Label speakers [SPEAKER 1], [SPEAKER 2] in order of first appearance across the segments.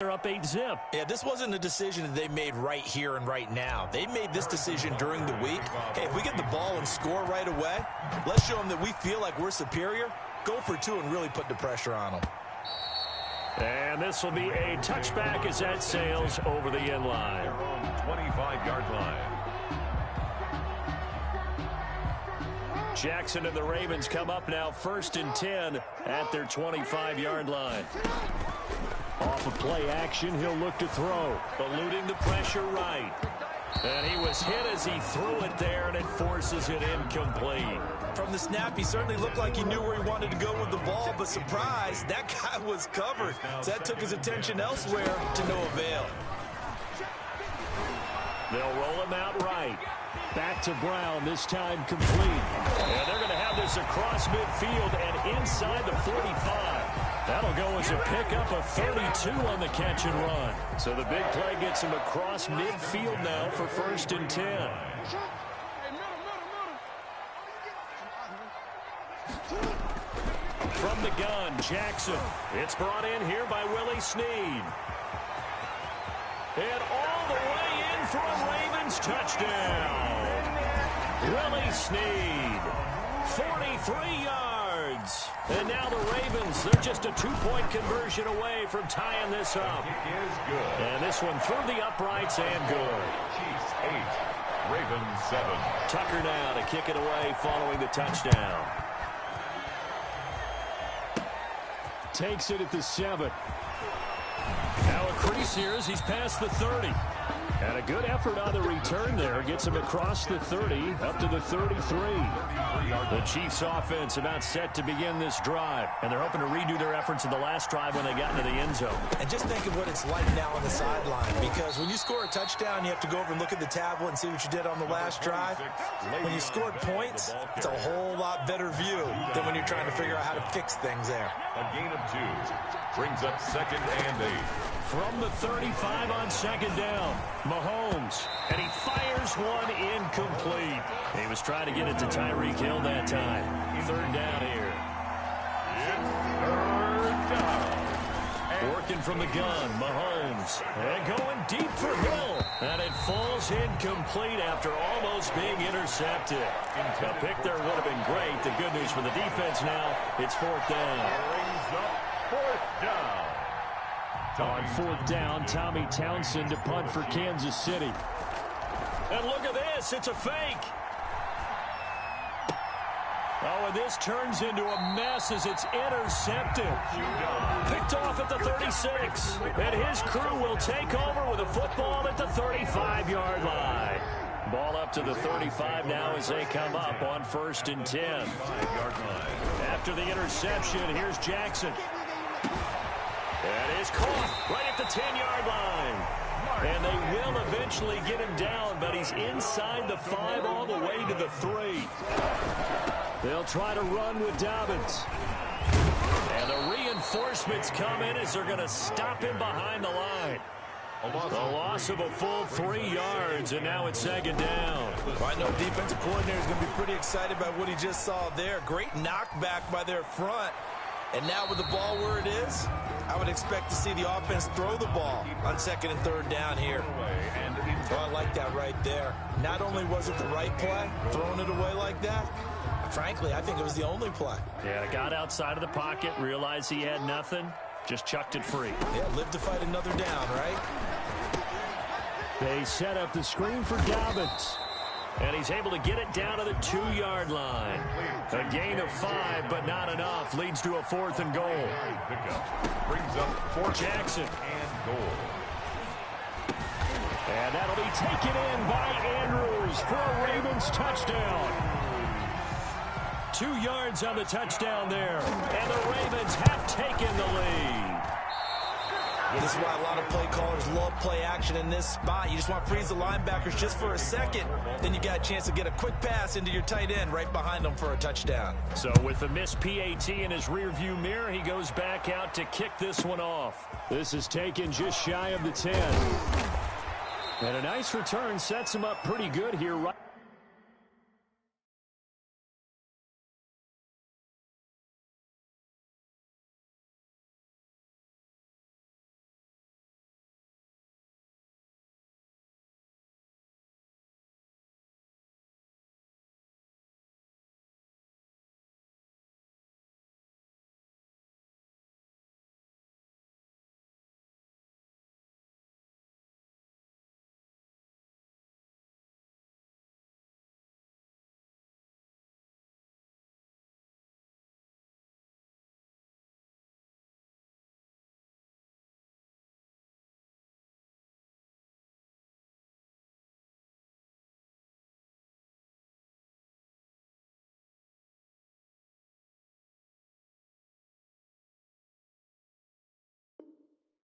[SPEAKER 1] They're up 8-zip.
[SPEAKER 2] Yeah, this wasn't a decision that they made right here and right now. They made this decision during the week. Hey, if we get the ball and score right away, let's show them that we feel like we're superior. Go for two and really put the pressure on them.
[SPEAKER 1] And this will be a touchback as that sails over the end line.
[SPEAKER 3] 25-yard line.
[SPEAKER 1] Jackson and the Ravens come up now 1st and 10 at their 25-yard line. Off of play action, he'll look to throw. Eluding the pressure right. And he was hit as he threw it there, and it forces it incomplete.
[SPEAKER 2] From the snap, he certainly looked like he knew where he wanted to go with the ball, but surprise, that guy was covered. So that took his attention elsewhere to no avail.
[SPEAKER 1] They'll roll him out right. Back to Brown, this time complete. And they're going to have this across midfield and inside the 45. That'll go as a pickup of 32 on the catch and run. So the big play gets him across midfield now for 1st and 10. From the gun, Jackson. It's brought in here by Willie Snead. And all the way in for a Ravens touchdown. Willie Snead, 43 yards. And now the Ravens, they're just a 2-point conversion away from tying this up.
[SPEAKER 3] It is good.
[SPEAKER 1] And this one through the uprights and good.
[SPEAKER 3] Chiefs 8, Ravens 7.
[SPEAKER 1] Tucker now to kick it away following the touchdown. Takes it at the 7. Now a crease here as he's past the 30. And a good effort on the return there. Gets him across the 30, up to the 33. The Chiefs offense about set to begin this drive. And they're hoping to redo their efforts in the last drive when they got into the end zone.
[SPEAKER 2] And just think of what it's like now on the sideline. Because when you score a touchdown, you have to go over and look at the tablet and see what you did on the last drive. When you scored points, it's a whole lot better view than when you're trying to figure out how to fix things there.
[SPEAKER 3] A gain of 2 brings up 2nd and 8.
[SPEAKER 1] From the 35 on 2nd down, Mahomes, and he fires one incomplete. He was trying to get it to Tyreek Hill that time. 3rd down here.
[SPEAKER 3] It's 3rd down.
[SPEAKER 1] Working from the gun, Mahomes, and going deep for Hill. And it falls incomplete after almost being intercepted. A pick there would have been great. The good news for the defense now, it's 4th down.
[SPEAKER 3] Brings up 4th down.
[SPEAKER 1] On 4th down, Tommy Townsend to punt for Kansas City. And look at this. It's a fake. Oh, and this turns into a mess as it's intercepted. Picked off at the 36. And his crew will take over with a football at the 35-yard line. Ball up to the 35 now as they come up on 1st and 10. After the interception, here's Jackson. And is caught right at the 10-yard line. And they will eventually get him down, but he's inside the 5 all the way to the 3. They'll try to run with Dobbins. And the reinforcements come in as they're going to stop him behind the line. A loss of a full 3 yards, and now it's 2nd down.
[SPEAKER 2] Well, I know defensive coordinator is going to be pretty excited about what he just saw there. Great knockback by their front. And now with the ball where it is, I would expect to see the offense throw the ball on 2nd and 3rd down here. Oh, I like that right there. Not only was it the right play, throwing it away like that, frankly, I think it was the only play.
[SPEAKER 1] Yeah, got outside of the pocket, realized he had nothing, just chucked it free.
[SPEAKER 2] Yeah, live to fight another down, right?
[SPEAKER 1] They set up the screen for Dobbins. And he's able to get it down to the 2-yard line. A gain of 5, but not enough. Leads to a 4th and goal.
[SPEAKER 3] Brings up 4th
[SPEAKER 1] Jackson.
[SPEAKER 3] and goal.
[SPEAKER 1] And that'll be taken in by Andrews for a Ravens touchdown. 2 yards on the touchdown there. And the Ravens have taken the lead.
[SPEAKER 2] This is why a lot of play callers love play action in this spot. You just want to freeze the linebackers just for a second. Then you got a chance to get a quick pass into your tight end right behind them for a touchdown.
[SPEAKER 1] So with the missed PAT in his rearview mirror, he goes back out to kick this one off. This is taken just shy of the 10. And a nice return sets him up pretty good here. Right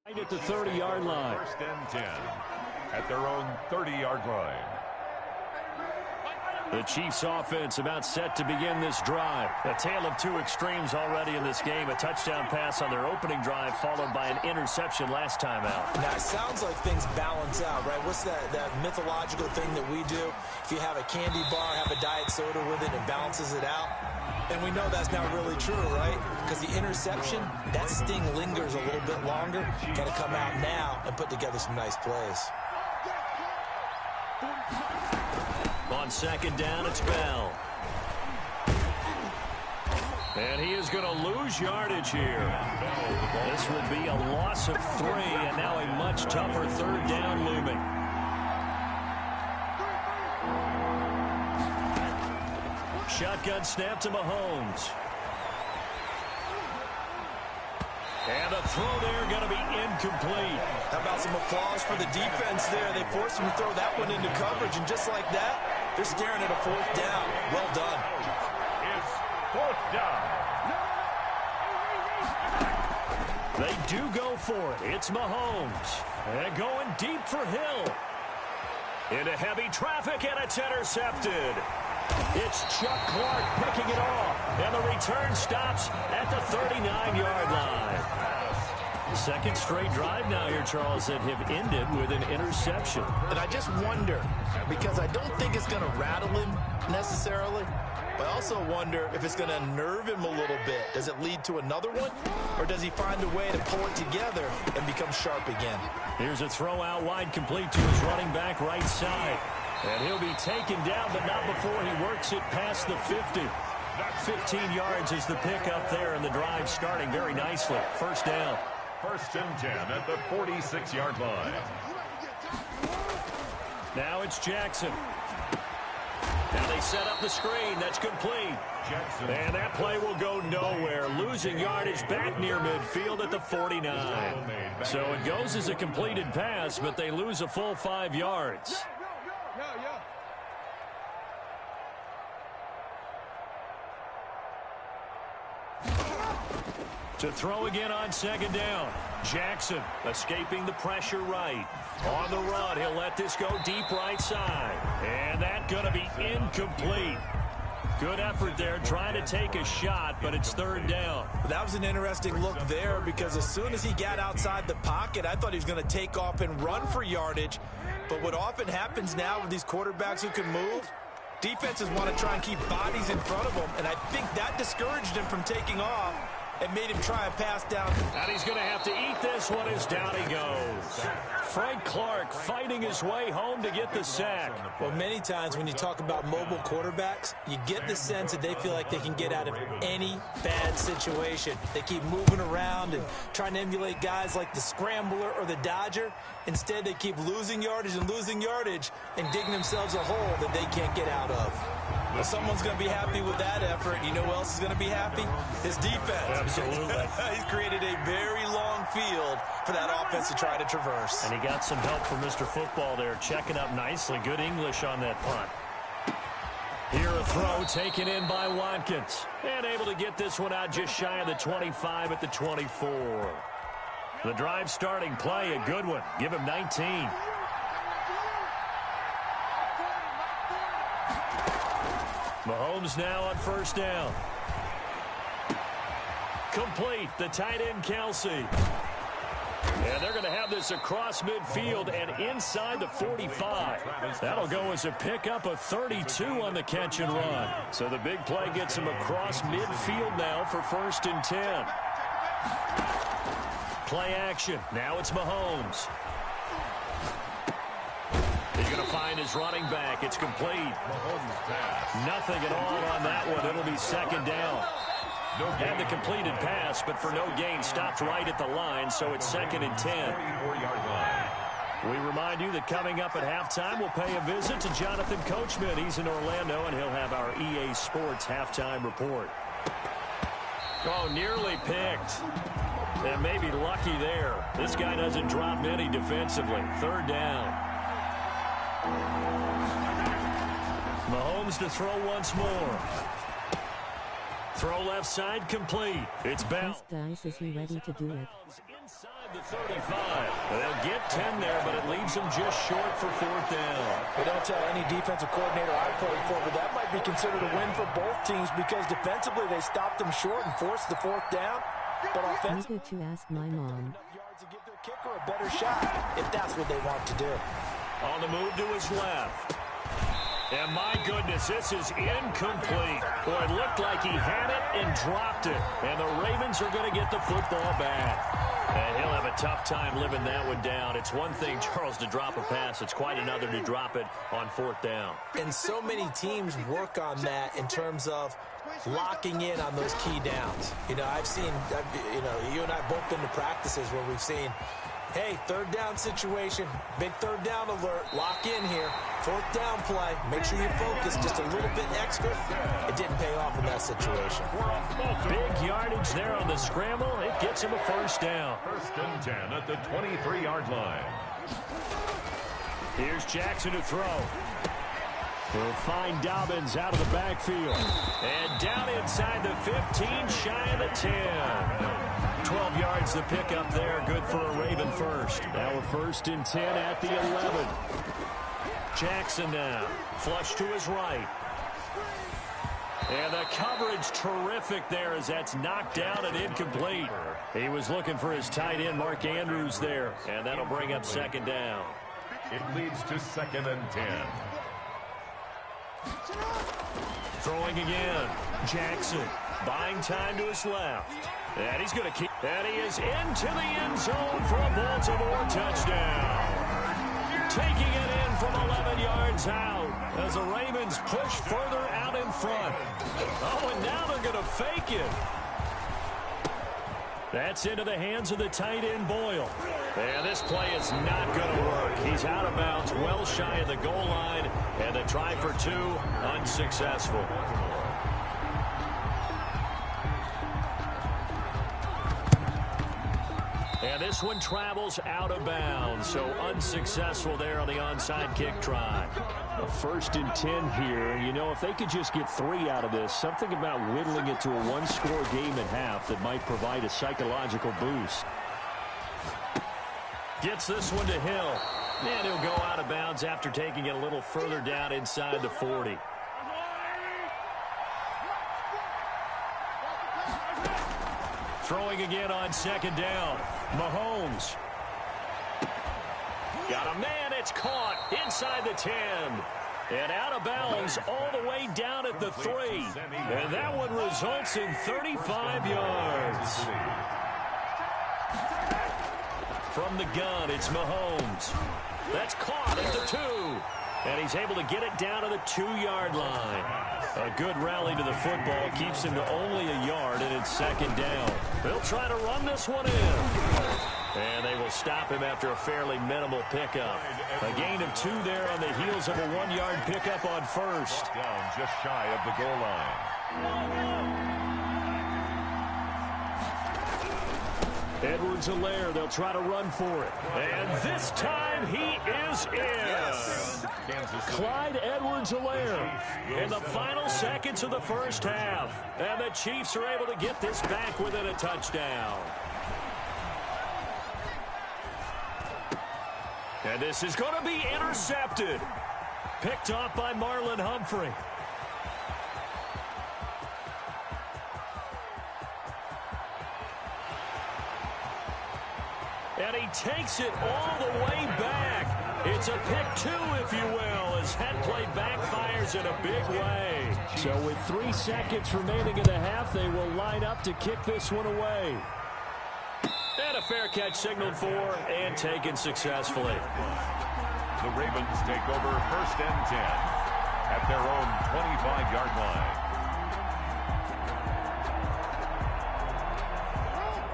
[SPEAKER 1] Right at the 30-yard line.
[SPEAKER 3] First and 10 at their own 30-yard line.
[SPEAKER 1] The Chiefs offense about set to begin this drive. A tale of two extremes already in this game. A touchdown pass on their opening drive followed by an interception last time out.
[SPEAKER 2] Now, it sounds like things balance out, right? What's that mythological thing that we do? If you have a candy bar, have a diet soda with it, it balances it out. And we know that's not really true, right? Because the interception, that sting lingers a little bit longer. Got to come out now and put together some nice plays.
[SPEAKER 1] On second down, it's Bell. And he is going to lose yardage here. This will be a loss of 3, and now a much tougher third down looming. Shotgun snap to Mahomes. And the throw there going to be incomplete.
[SPEAKER 2] How about some applause for the defense there? They forced him to throw that one into coverage, and just like that, they're staring at a 4th down. Well done.
[SPEAKER 3] It's 4th down.
[SPEAKER 1] They do go for it. It's Mahomes. And going deep for Hill. Into heavy traffic, and it's intercepted. It's Chuck Clark picking it off. And the return stops at the 39-yard line. Second straight drive now here, Charles, that have ended with an interception.
[SPEAKER 2] And I just wonder, because I don't think it's going to rattle him necessarily, but I also wonder if it's going to nerve him a little bit. Does it lead to another one, or does he find a way to pull it together and become sharp again?
[SPEAKER 1] Here's a throw out wide, complete to his running back right side. And he'll be taken down, but not before he works it past the 50. 15 yards is the pickup there, and the drive starting very nicely. First down.
[SPEAKER 3] First and 10 at the 46-yard line.
[SPEAKER 1] Now it's Jackson. Now they set up the screen. That's complete.
[SPEAKER 3] Jackson.
[SPEAKER 1] And that play will go nowhere. Losing yardage back near midfield at the 49. So it goes as a completed pass, but they lose a full 5 yards. To throw again on second down. Jackson escaping the pressure right. On the run, he'll let this go deep right side. And that's going to be incomplete. Good effort there, trying to take a shot, but it's third down.
[SPEAKER 2] That was an interesting look there, because as soon as he got outside the pocket, I thought he was going to take off and run for yardage. But what often happens now with these quarterbacks who can move, defenses want to try and keep bodies in front of them, and I think that discouraged him from taking off and made him try a pass down.
[SPEAKER 1] And he's going to have to eat this one as down he goes. Frank Clark fighting his way home to get the sack.
[SPEAKER 2] Well, many times when you talk about mobile quarterbacks, you get the sense that they feel like they can get out of any bad situation. They keep moving around and trying to emulate guys like the scrambler or the dodger. Instead, they keep losing yardage and digging themselves a hole that they can't get out of. Well, someone's going to be happy with that effort. You know who else is going to be happy? His defense.
[SPEAKER 1] Absolutely.
[SPEAKER 2] He's created a very long field for that offense to try to traverse.
[SPEAKER 1] And he got some help from Mr. Football there, checking up nicely. Good English on that punt. Here a throw taken in by Watkins. And able to get this one out just shy of the 25 at the 24. The drive starting play, a good one. Give him 19. Mahomes now on first down. Complete, the tight end Kelsey. And they're going to have this across midfield and inside the 45. That'll go as a pickup of 32 on the catch and run. So the big play gets him across midfield now for first and 10. Play action. Now it's Mahomes. He's going to find his running back. It's complete. Nothing at all on that one. It'll be second down. And the completed pass, but for no gain, stopped right at the line, so it's second and 10. We remind you that coming up at halftime, we'll pay a visit to Jonathan Coachman. He's in Orlando, and he'll have our EA Sports halftime report. Oh, nearly picked. And maybe lucky there. This guy doesn't drop many defensively. Third down. Mahomes to throw once more. Throw left side complete. It's bounced.
[SPEAKER 4] Guys, is he ready to do it?
[SPEAKER 1] Inside the 35. They'll get 10 there, but it leaves them just short for 4th down.
[SPEAKER 2] But don't tell any defensive coordinator I played for, but that might be considered a win for both teams because defensively they stopped them short and forced the 4th down. But offensively,
[SPEAKER 4] to ask my mom.
[SPEAKER 2] yards to give their kicker a better shot if that's what they want to do.
[SPEAKER 1] On the move to his left. And my goodness, this is incomplete. Boy, it looked like he had it and dropped it. And the Ravens are going to get the football back. And he'll have a tough time living that one down. It's one thing, Charles, to drop a pass. It's quite another to drop it on 4th down.
[SPEAKER 2] And so many teams work on that in terms of locking in on those key downs. You know, you and I both been to practices where we've seen, hey, 3rd down situation, big 3rd down alert, lock in here, 4th down play, make sure you focus just a little bit extra. It didn't pay off in that situation.
[SPEAKER 1] Big yardage there on the scramble. It gets him a 1st down.
[SPEAKER 3] 1st and 10 at the 23-yard line.
[SPEAKER 1] Here's Jackson to throw. He'll find Dobbins out of the backfield. And down inside the 15, shy of the 10. 12 yards the pickup there. Good for a Raven first. Now a 1st and 10 at the 11. Jackson now. Flush to his right. And the coverage terrific there as that's knocked down and incomplete. He was looking for his tight end, Mark Andrews, there. And that'll bring up 2nd down.
[SPEAKER 3] It leads to 2nd and 10.
[SPEAKER 1] Throwing again. Jackson buying time to his left. And he's going to keep. And he is into the end zone for a Baltimore touchdown. Taking it in from 11 yards out as the Ravens push further out in front. Oh, and now they're going to fake it. That's into the hands of the tight end, Boyle. And this play is not going to work. He's out of bounds, well shy of the goal line. And the try for 2, unsuccessful. And this one travels out of bounds, so unsuccessful there on the onside kick try. A 1st and 10 here. You know, if they could just get 3 out of this, something about whittling it to a 1-score game at half that might provide a psychological boost. Gets this one to Hill. And he'll go out of bounds after taking it a little further down inside the 40. Throwing again on 2nd down. Mahomes. Got a man. It's caught inside the 10. And out of bounds all the way down at the 3. And that one results in 35 yards. From the gun, it's Mahomes. That's caught at the 2. And he's able to get it down to the 2-yard line. A good rally to the football keeps him to only a yard, and it's 2nd down. They'll try to run this one in. And they will stop him after a fairly minimal pickup. A gain of 2 there on the heels of a 1-yard pickup on 1st.
[SPEAKER 3] Down just shy of the goal line.
[SPEAKER 1] Edwards-Helaire, they'll try to run for it. And this time he is in.
[SPEAKER 3] Yes.
[SPEAKER 1] Clyde Edwards-Helaire in the final seconds of the first half. And the Chiefs are able to get this back within a touchdown. And this is going to be intercepted. Picked off by Marlon Humphrey. And he takes it all the way back. It's a pick 2, if you will, as that play backfires in a big way. So with 3 seconds remaining in the half, they will line up to kick this one away. And a fair catch signaled for and taken successfully.
[SPEAKER 3] The Ravens take over 1st and 10 at their own 25-yard line.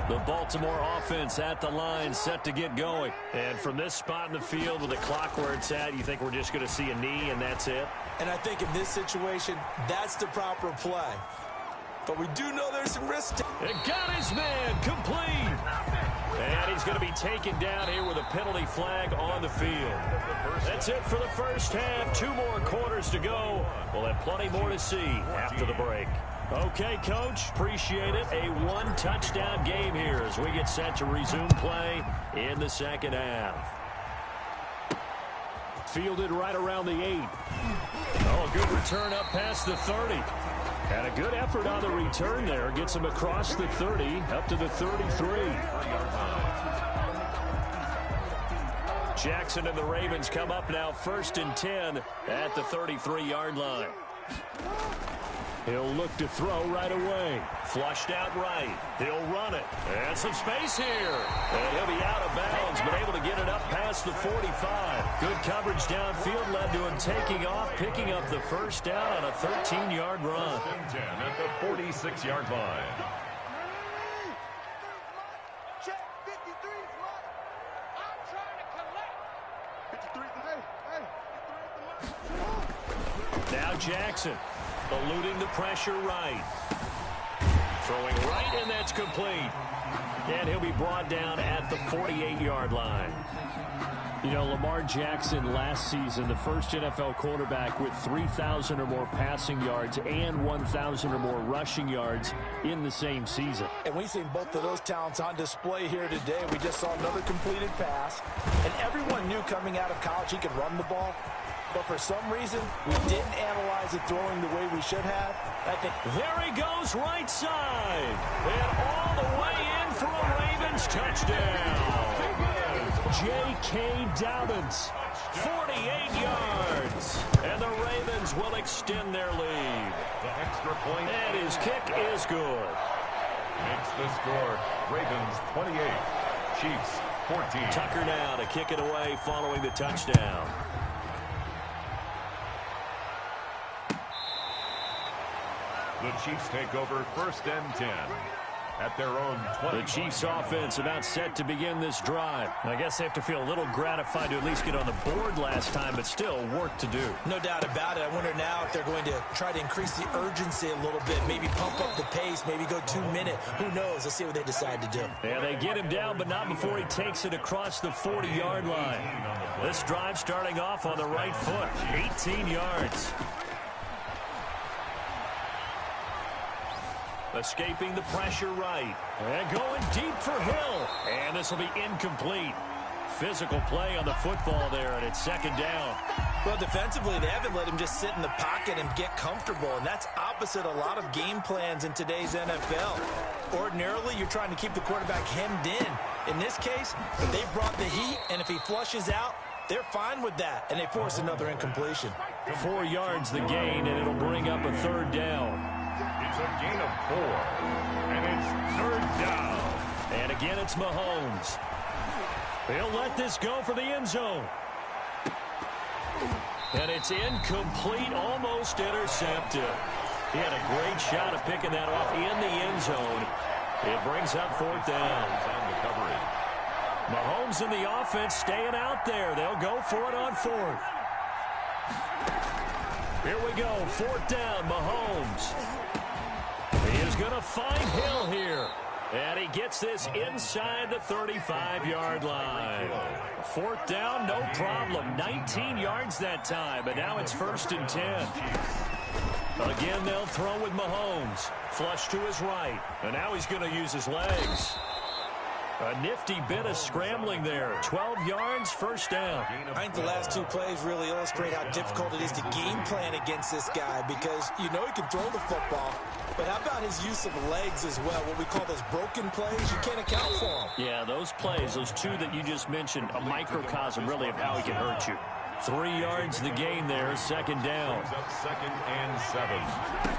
[SPEAKER 1] The Baltimore offense at the line, set to get going. And from this spot in the field with the clock where it's at, you think we're just going to see a knee and that's it?
[SPEAKER 2] And I think in this situation, that's the proper play. But we do know there's some risk.
[SPEAKER 1] And got his man complete. And he's going to be taken down here with a penalty flag on the field. That's it for the first half. 2 more quarters to go. We'll have plenty more to see after the break. Okay, Coach, appreciate it. A one-touchdown game here as we get set to resume play in the second half. Fielded right around the 8. Oh, a good return up past the 30. And a good effort on the return there. Gets him across the 30, up to the 33. Jackson and the Ravens come up now 1st and 10 at the 33-yard line. He'll look to throw right away. Flushed out right. He'll run it. And some space here. And he'll be out of bounds, but able to get it up past the 45. Good coverage downfield led to him taking off, picking up the first down on a 13-yard run.
[SPEAKER 3] 10 at the 46-yard line.
[SPEAKER 1] Now Jackson. Eluding the pressure right. Throwing right, and that's complete. And he'll be brought down at the 48-yard line. You know, Lamar Jackson last season, the first NFL quarterback with 3,000 or more passing yards and 1,000 or more rushing yards in the same season.
[SPEAKER 2] And we've seen both of those talents on display here today. We just saw another completed pass. And everyone knew coming out of college he could run the ball. But for some reason, we didn't analyze it throwing the way we should have. I think
[SPEAKER 1] there he goes right side. And all the way in for a Ravens touchdown. J.K. Dobbins, 48 yards. And the Ravens will extend their lead.
[SPEAKER 3] The extra point.
[SPEAKER 1] And his kick is good.
[SPEAKER 3] Makes the score. Ravens 28. Chiefs 14.
[SPEAKER 1] Tucker now to kick it away following the touchdown.
[SPEAKER 3] The Chiefs take over 1st and 10 at their own 20.
[SPEAKER 1] The Chiefs offense about set to begin this drive. I guess they have to feel a little gratified to at least get on the board last time, but still work to do.
[SPEAKER 2] No doubt about it. I wonder now if they're going to try to increase the urgency a little bit, maybe pump up the pace, maybe go 2-minute. Who knows? Let's see what they decide to do.
[SPEAKER 1] Yeah, they get him down, but not before he takes it across the 40-yard line. This drive starting off on the right foot, 18 yards. Escaping the pressure right. And going deep for Hill. And this will be incomplete. Physical play on the football there, and it's 2nd down.
[SPEAKER 2] Well, defensively, they haven't let him just sit in the pocket and get comfortable, and that's opposite a lot of game plans in today's NFL. Ordinarily, you're trying to keep the quarterback hemmed in. In this case, they brought the heat, and if he flushes out, they're fine with that, and they force another incompletion.
[SPEAKER 1] 4 yards the gain, and it'll bring up a 3rd down.
[SPEAKER 3] It's a gain of 4, and it's 3rd down.
[SPEAKER 1] And again, it's Mahomes. He'll let this go for the end zone. And it's incomplete, almost intercepted. He had a great shot at picking that off in the end zone. It brings up 4th down. Mahomes and the offense staying out there. They'll go for it on 4th. Here we go, 4th down, Mahomes. He is going to find Hill here. And he gets this inside the 35-yard line. 4th down, no problem. 19 yards that time, but now it's 1st and 10. Again, they'll throw with Mahomes. Flush to his right. And now he's going to use his legs. A nifty bit of scrambling there. 12 yards, 1st down.
[SPEAKER 2] I think the last 2 plays really illustrate how difficult it is to game plan against this guy because you know he can throw the football, but how about his use of legs as well? What we call those broken plays, you can't account for them.
[SPEAKER 1] Yeah, those plays, those 2 that you just mentioned, a microcosm really of how he can hurt you. 3 yards the gain there, 2nd down.
[SPEAKER 3] 2nd and 7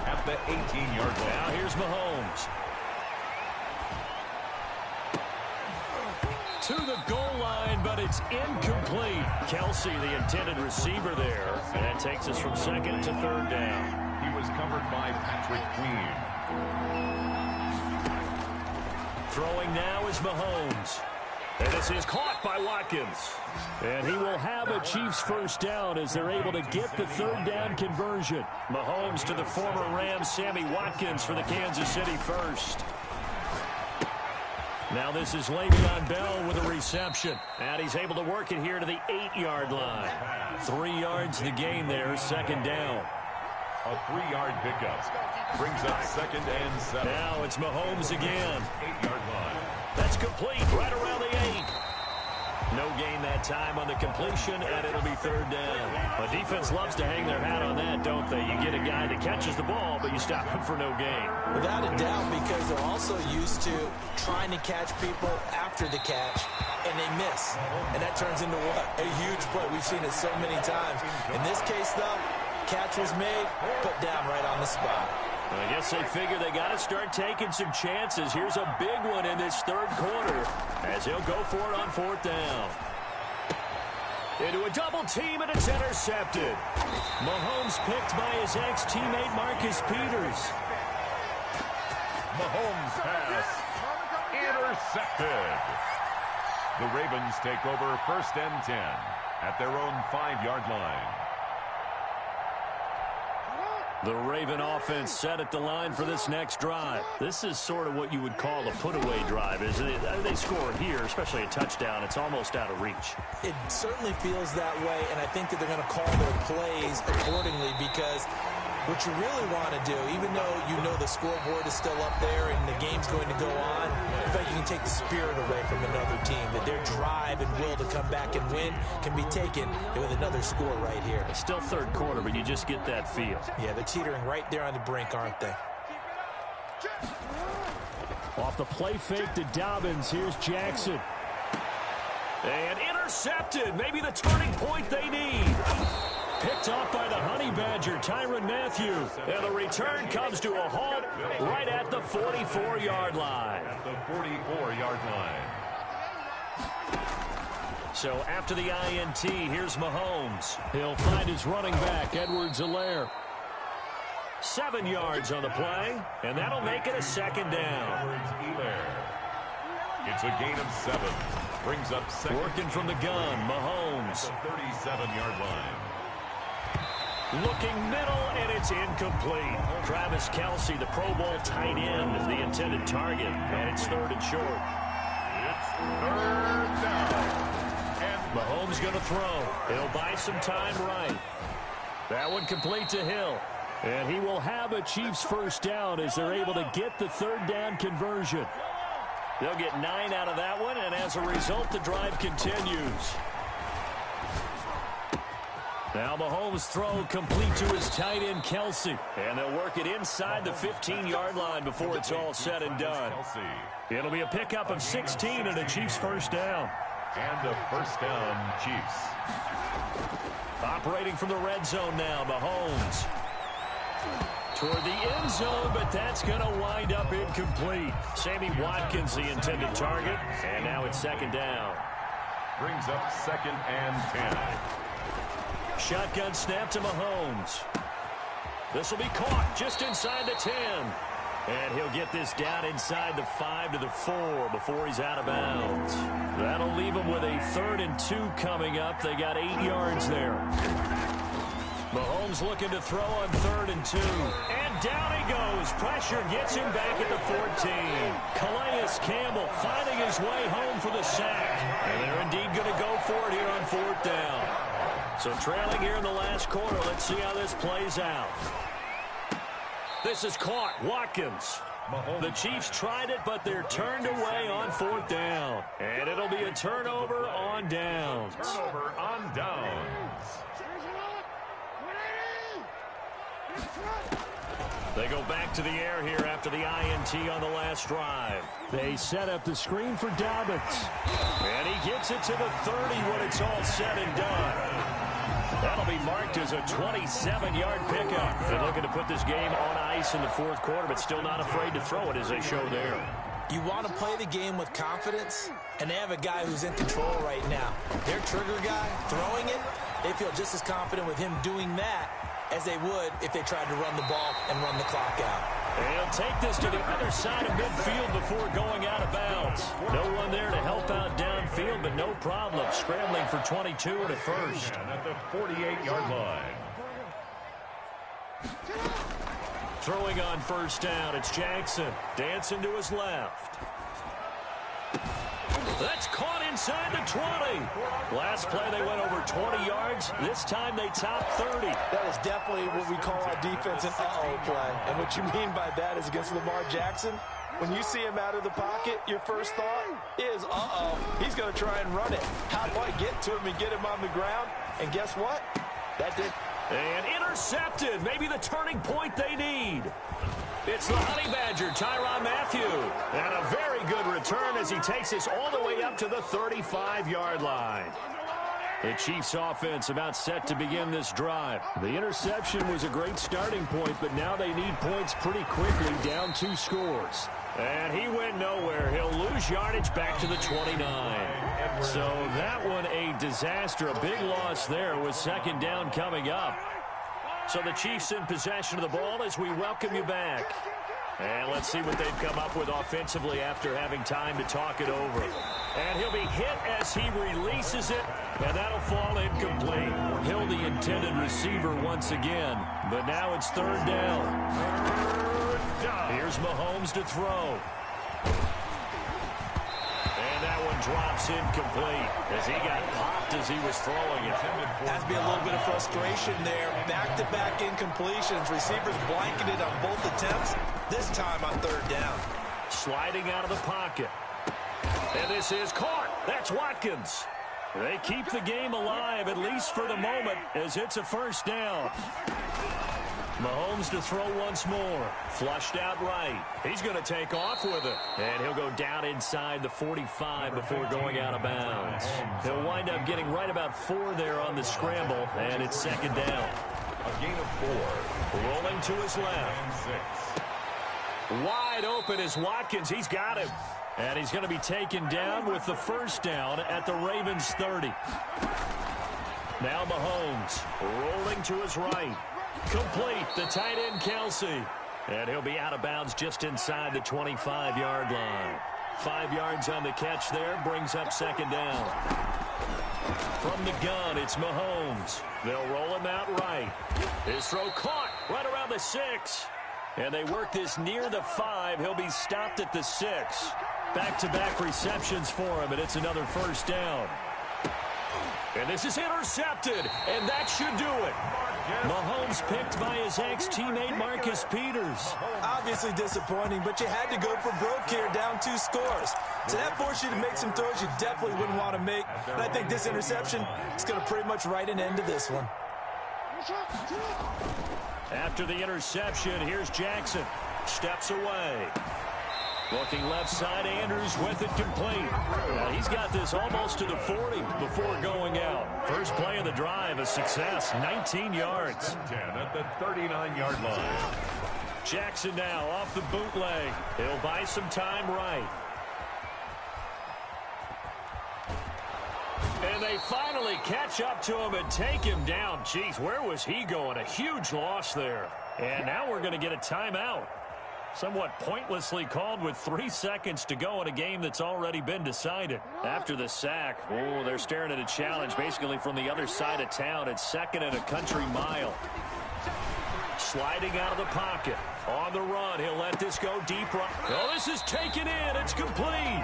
[SPEAKER 3] at the 18-yard line.
[SPEAKER 1] Now here's Mahomes. To the goal line, but it's incomplete. Kelsey, the intended receiver there. And that takes us from 2nd to 3rd down.
[SPEAKER 3] He was covered by Patrick Queen.
[SPEAKER 1] Throwing now is Mahomes. And this is caught by Watkins. And he will have a Chiefs 1st down as they're able to get the 3rd down conversion. Mahomes to the former Rams, Sammy Watkins for the Kansas City 1st. Now this is Le'Veon Bell with a reception. And he's able to work it here to the 8-yard line. 3 yards the gain there, 2nd down.
[SPEAKER 3] A 3-yard pickup. Brings up 2nd and 7.
[SPEAKER 1] Now it's Mahomes again.
[SPEAKER 3] 8-yard line.
[SPEAKER 1] That's complete right around the 8. No gain that time on the completion, and it'll be 3rd down. The defense loves to hang their hat on that, don't they? You get a guy that catches the ball, but you stop him for no gain.
[SPEAKER 2] Without a doubt, because they're also used to trying to catch people after the catch, and they miss. And that turns into what? A huge play. We've seen it so many times. In this case, though, catch was made, put down right on the spot.
[SPEAKER 1] I guess they figure they got to start taking some chances. Here's a big one in this 3rd quarter as he'll go for it on 4th down. Into a double team, and it's intercepted. Mahomes picked by his ex-teammate Marcus Peters.
[SPEAKER 3] Mahomes pass intercepted. The Ravens take over 1st and 10 at their own 5-yard line.
[SPEAKER 1] The Raven offense set at the line for this next drive. This is sort of what you would call a put-away drive, isn't it? They score here, especially a touchdown. It's almost out of reach.
[SPEAKER 2] It certainly feels that way, and I think that they're going to call their plays accordingly because what you really want to do, even though you know the scoreboard is still up there and the game's going to go on, in fact, you can take the spirit away from another team, that their drive and will to come back and win can be taken with another score right here.
[SPEAKER 1] It's still 3rd quarter, but you just get that feel.
[SPEAKER 2] Yeah, they're teetering right there on the brink, aren't they?
[SPEAKER 1] Off the play fake to Dobbins, here's Jackson. And intercepted, maybe the turning point they need. Picked off by the Honey Badger, Tyrann Mathieu. And the return comes to a halt right at the 44-yard line.
[SPEAKER 3] At the 44-yard line.
[SPEAKER 1] So after the INT, here's Mahomes. He'll find his running back, Edwards-Helaire. 7 yards on the play, and that'll make it a 2nd down.
[SPEAKER 3] Edwards-Helaire. It's a gain of 7. Brings up 2nd.
[SPEAKER 1] Working from the gun, Mahomes.
[SPEAKER 3] At the 37-yard line.
[SPEAKER 1] Looking middle, and it's incomplete. Travis Kelce, the Pro Bowl tight end, is the intended target, and it's 3rd and short.
[SPEAKER 3] It's 3rd down. And
[SPEAKER 1] Mahomes going to throw. He'll buy some time right. That one complete to Hill. And he will have a Chiefs 1st down as they're able to get the 3rd down conversion. They'll get 9 out of that one, and as a result, the drive continues. Now Mahomes' throw complete to his tight end, Kelce. And they'll work it inside the 15-yard line before it's all said and done. It'll be a pickup of 16 and a Chiefs 1st down.
[SPEAKER 3] And a 1st down, Chiefs.
[SPEAKER 1] Operating from the red zone now, Mahomes. Toward the end zone, but that's going to wind up incomplete. Sammy Watkins, the intended target. And now it's 2nd down.
[SPEAKER 3] Brings up 2nd and 10.
[SPEAKER 1] Shotgun snap to Mahomes. This will be caught just inside the 10. And he'll get this down inside the 5 to the 4 before he's out of bounds. That'll leave him with a 3rd and 2 coming up. They got 8 yards there. Mahomes looking to throw on 3rd and 2. And down he goes. Pressure gets him back at the 14. Calais Campbell finding his way home for the sack. And they're indeed going to go for it here on 4th down. So trailing here in the last quarter. Let's see how this plays out. This is caught. Watkins. The Chiefs tried it, but they're turned away on 4th down. And it'll be a turnover on downs.
[SPEAKER 3] Turnover on downs.
[SPEAKER 1] They go back to the air here after the INT on the last drive. They set up the screen for Dobbins. And he gets it to the 30 when it's all said and done. That'll be marked as a 27-yard pickup. They're looking to put this game on ice in the 4th quarter, but still not afraid to throw it as they show there.
[SPEAKER 2] You want to play the game with confidence, and they have a guy who's in control right now. Their trigger guy throwing it, they feel just as confident with him doing that as they would if they tried to run the ball and run the clock out.
[SPEAKER 1] And he'll take this to the other side of midfield before going out of bounds. No one there to help out downfield, but no problem. Scrambling for 22 and a 1st.
[SPEAKER 3] And at the 48-yard line.
[SPEAKER 1] Throwing on 1st down, it's Jackson. Dancing to his left. That's caught inside the 20. Last last play, they went over 20 yards. This time they topped 30.
[SPEAKER 2] That is definitely what we call our defense an uh-oh play. And what you mean by that is against Lamar Jackson, when you see him out of the pocket, your first thought is, uh-oh, he's going to try and run it. How do I get to him and get him on the ground? And guess what? That did.
[SPEAKER 1] And intercepted. Maybe the turning point they need. It's the Honey Badger, Tyrann Mathieu. And a very good return as he takes us all the way up to the 35-yard line. The Chiefs offense about set to begin this drive. The interception was a great starting point, but now they need points pretty quickly, down 2 scores. And he went nowhere. He'll lose yardage back to the 29. So that one a disaster. A big loss there with second down coming up. So the Chiefs in possession of the ball as we welcome you back. And let's see what they've come up with offensively after having time to talk it over. And he'll be hit as he releases it, and that'll fall incomplete. Hill, the intended receiver once again, but now it's third down. Here's Mahomes to throw. And that one drops incomplete as he got popped as he was throwing it.
[SPEAKER 2] Has to be a little bit of frustration there. Back-to-back incompletions. Receivers blanketed on both attempts, this time on third down.
[SPEAKER 1] Sliding out of the pocket. And this is caught. That's Watkins. They keep the game alive, at least for the moment, as it's a first down. Mahomes to throw once more. Flushed out right. He's going to take off with it. And he'll go down inside the 45 before going out of bounds. He'll wind up getting right about 4 there on the scramble, and it's second down.
[SPEAKER 3] A gain of 4.
[SPEAKER 1] Rolling to his left.
[SPEAKER 3] 6.
[SPEAKER 1] Wide open is Watkins. He's got him. And he's going to be taken down with the first down at the Ravens 30. Now Mahomes rolling to his right. Complete, the tight end Kelsey. And he'll be out of bounds just inside the 25-yard line. 5 yards on the catch there, brings up second down. From the gun, it's Mahomes. They'll roll him out right. His throw caught right around the 6. And they work this near the 5. He'll be stopped at the 6. Back-to-back receptions for him, and it's another first down. And this is intercepted, and that should do it. Mahomes picked by his ex-teammate Marcus Peters.
[SPEAKER 2] Obviously disappointing, but you had to go for broke here, down 2 scores. So that forced you to make some throws you definitely wouldn't want to make. And I think this interception is going to pretty much write an end to this one.
[SPEAKER 1] After the interception, here's Jackson. Steps away. Looking left side, Andrews with it complete. He's got this almost to the 40 before going out. First play of the drive, a success, 19 yards.
[SPEAKER 3] 10 at the 39-yard line.
[SPEAKER 1] Jackson now off the bootleg. He'll buy some time right. And they finally catch up to him and take him down. Jeez, where was he going? A huge loss there. And now we're going to get a timeout. Somewhat pointlessly called with 3 seconds to go in a game that's already been decided. After the sack, they're staring at a challenge basically from the other side of town. It's second and a country mile. Sliding out of the pocket. On the run, he'll let this go deep right. Oh, this is taken in. It's complete.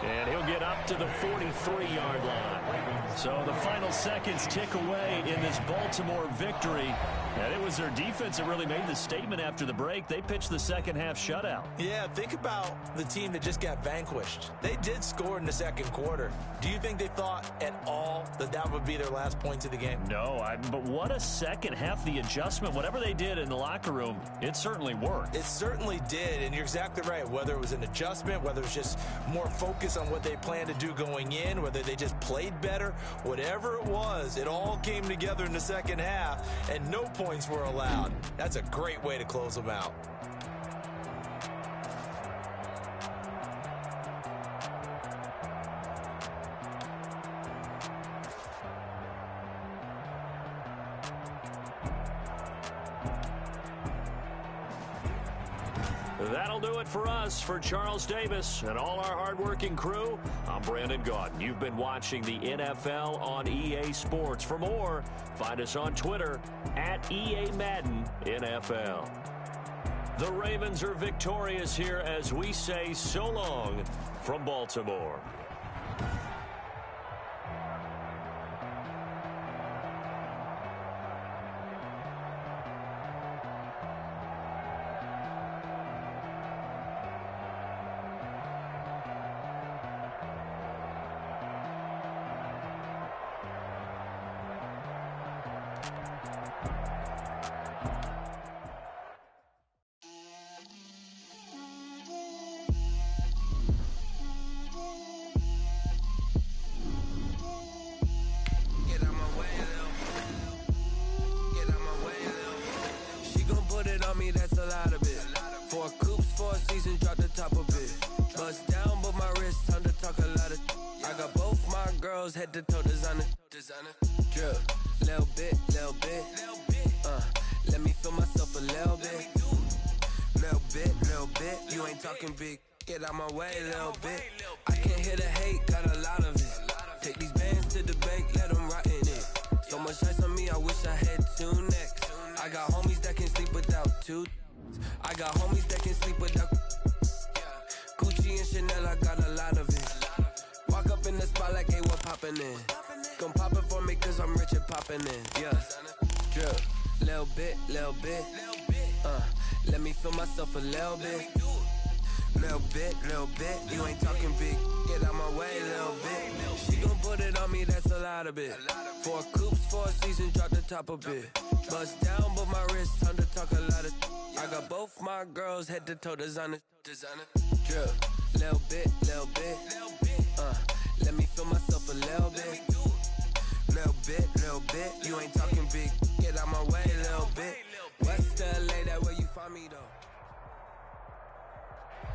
[SPEAKER 1] And he'll get up to the 43-yard line. So the final seconds tick away in this Baltimore victory. And it was their defense that really made the statement after the break. They pitched the second half shutout.
[SPEAKER 2] Yeah, think about the team that just got vanquished. They did score in the second quarter. Do you think they thought at all that that would be their last points of the game?
[SPEAKER 1] No, but what a second half. The adjustment, whatever they did in the locker room, it certainly worked.
[SPEAKER 2] It certainly did, and you're exactly right. Whether it was an adjustment, whether it was just more focus on what they planned to do going in, whether they just played better, whatever it was, it all came together in the second half, and no points were allowed. That's a great way to close them out.
[SPEAKER 1] That'll do it for us. For Charles Davis and all our hardworking crew, I'm Brandon Gaudin. You've been watching the NFL on EA Sports. For more, find us on Twitter at EA Madden NFL. The Ravens are victorious here as we say so long from Baltimore.
[SPEAKER 5] That's a lot of it. 4 coops, 4 seasons, drop the top of it. Bust down, but my wrist, time to talk a lot of. I got both my girls head to toe designer. Drip, little bit. Let me feel myself a little bit. Little bit. You ain't talking big. Get out my way, little bit. I can't hear the hate, got a lot of it. Take these bands to the bank, let them rot in it. So much ice on me, I wish I had 2 necks. I got homies that can sleep without 2. I got homies that can sleep without Gucci and Chanel, I got a lot of it. Walk up in the spot like, hey, what poppin' in? Gon' pop it for me cause I'm rich and poppin' in. Yeah, drip, little bit. Let me feel myself a little bit. Little bit. You ain't talking big. Get out my way, little bit. She gon' put it on me, that's a lot of it. 4 coops, 4 seasons, drop the top a bit. Bust down, but my wrist, time to talk a lot of. I got both my girls head to toe designer. Drip, little bit. Let me feel myself a little bit. Little bit. You ain't talking big. Get out my way, little bit. West LA, that where you find me though.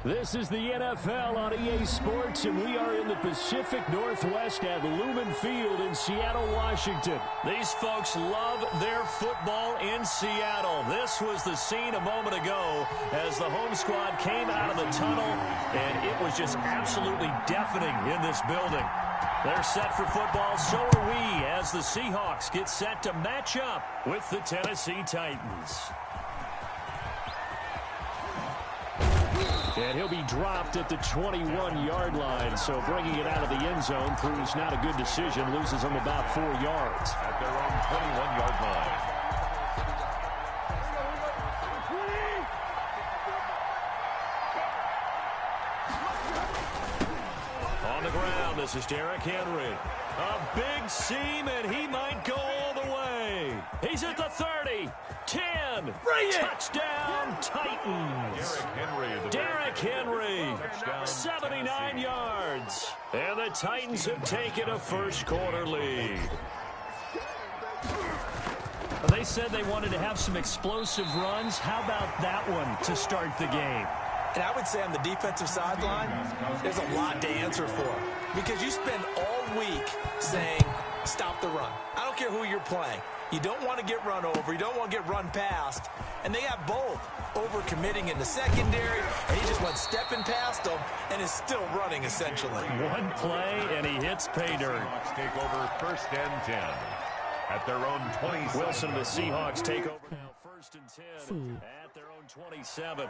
[SPEAKER 1] This is the NFL on EA Sports, and we are in the Pacific Northwest at Lumen Field in Seattle, Washington. These folks love their football in Seattle. This was the scene a moment ago as the home squad came out of the tunnel, and it was just absolutely deafening in this building. They're set for football, so are we, as the Seahawks get set to match up with the Tennessee Titans. And he'll be dropped at the 21-yard line, so bringing it out of the end zone proves not a good decision, loses them about 4 yards.
[SPEAKER 3] At their own 21-yard line.
[SPEAKER 1] On the ground, this is Derrick Henry. A big seam, and he might go all the way. He's at the 30, 10, bring it! Touchdown, Titans. Derrick Henry, 79 yards. And the Titans have taken a first-quarter lead. They said they wanted to have some explosive runs. How about that one to start the game?
[SPEAKER 2] And I would say on the defensive sideline, there's a lot to answer for. Because you spend all week saying, stop the run. I don't care who you're playing. You don't want to get run over. You don't want to get run past. And they have both. Over-committing in the secondary, and he just went stepping past them and is still running, essentially.
[SPEAKER 1] One play, and he hits pay dirt.
[SPEAKER 3] Take over 1st and 10. At their own 27.
[SPEAKER 1] Wilson, the Seahawks take over now 1st and 10 at their own 27.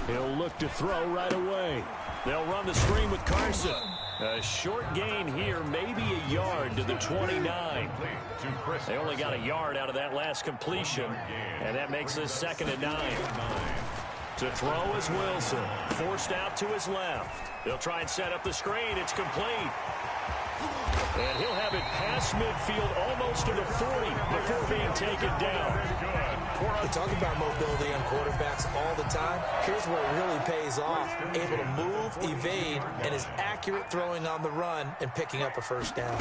[SPEAKER 1] He'll look to throw right away. They'll run the screen with Carson. A short gain here, maybe a yard to the 29. They only got a yard out of that last completion, and that makes us 2nd and 9. To throw is Wilson, forced out to his left. They'll try and set up the screen. It's complete. And he'll have it past midfield almost to the 40 before being taken down.
[SPEAKER 2] We talk about mobility on quarterbacks all the time. Here's where it really pays off. Able to move, evade, and is accurate throwing on the run and picking up a first down.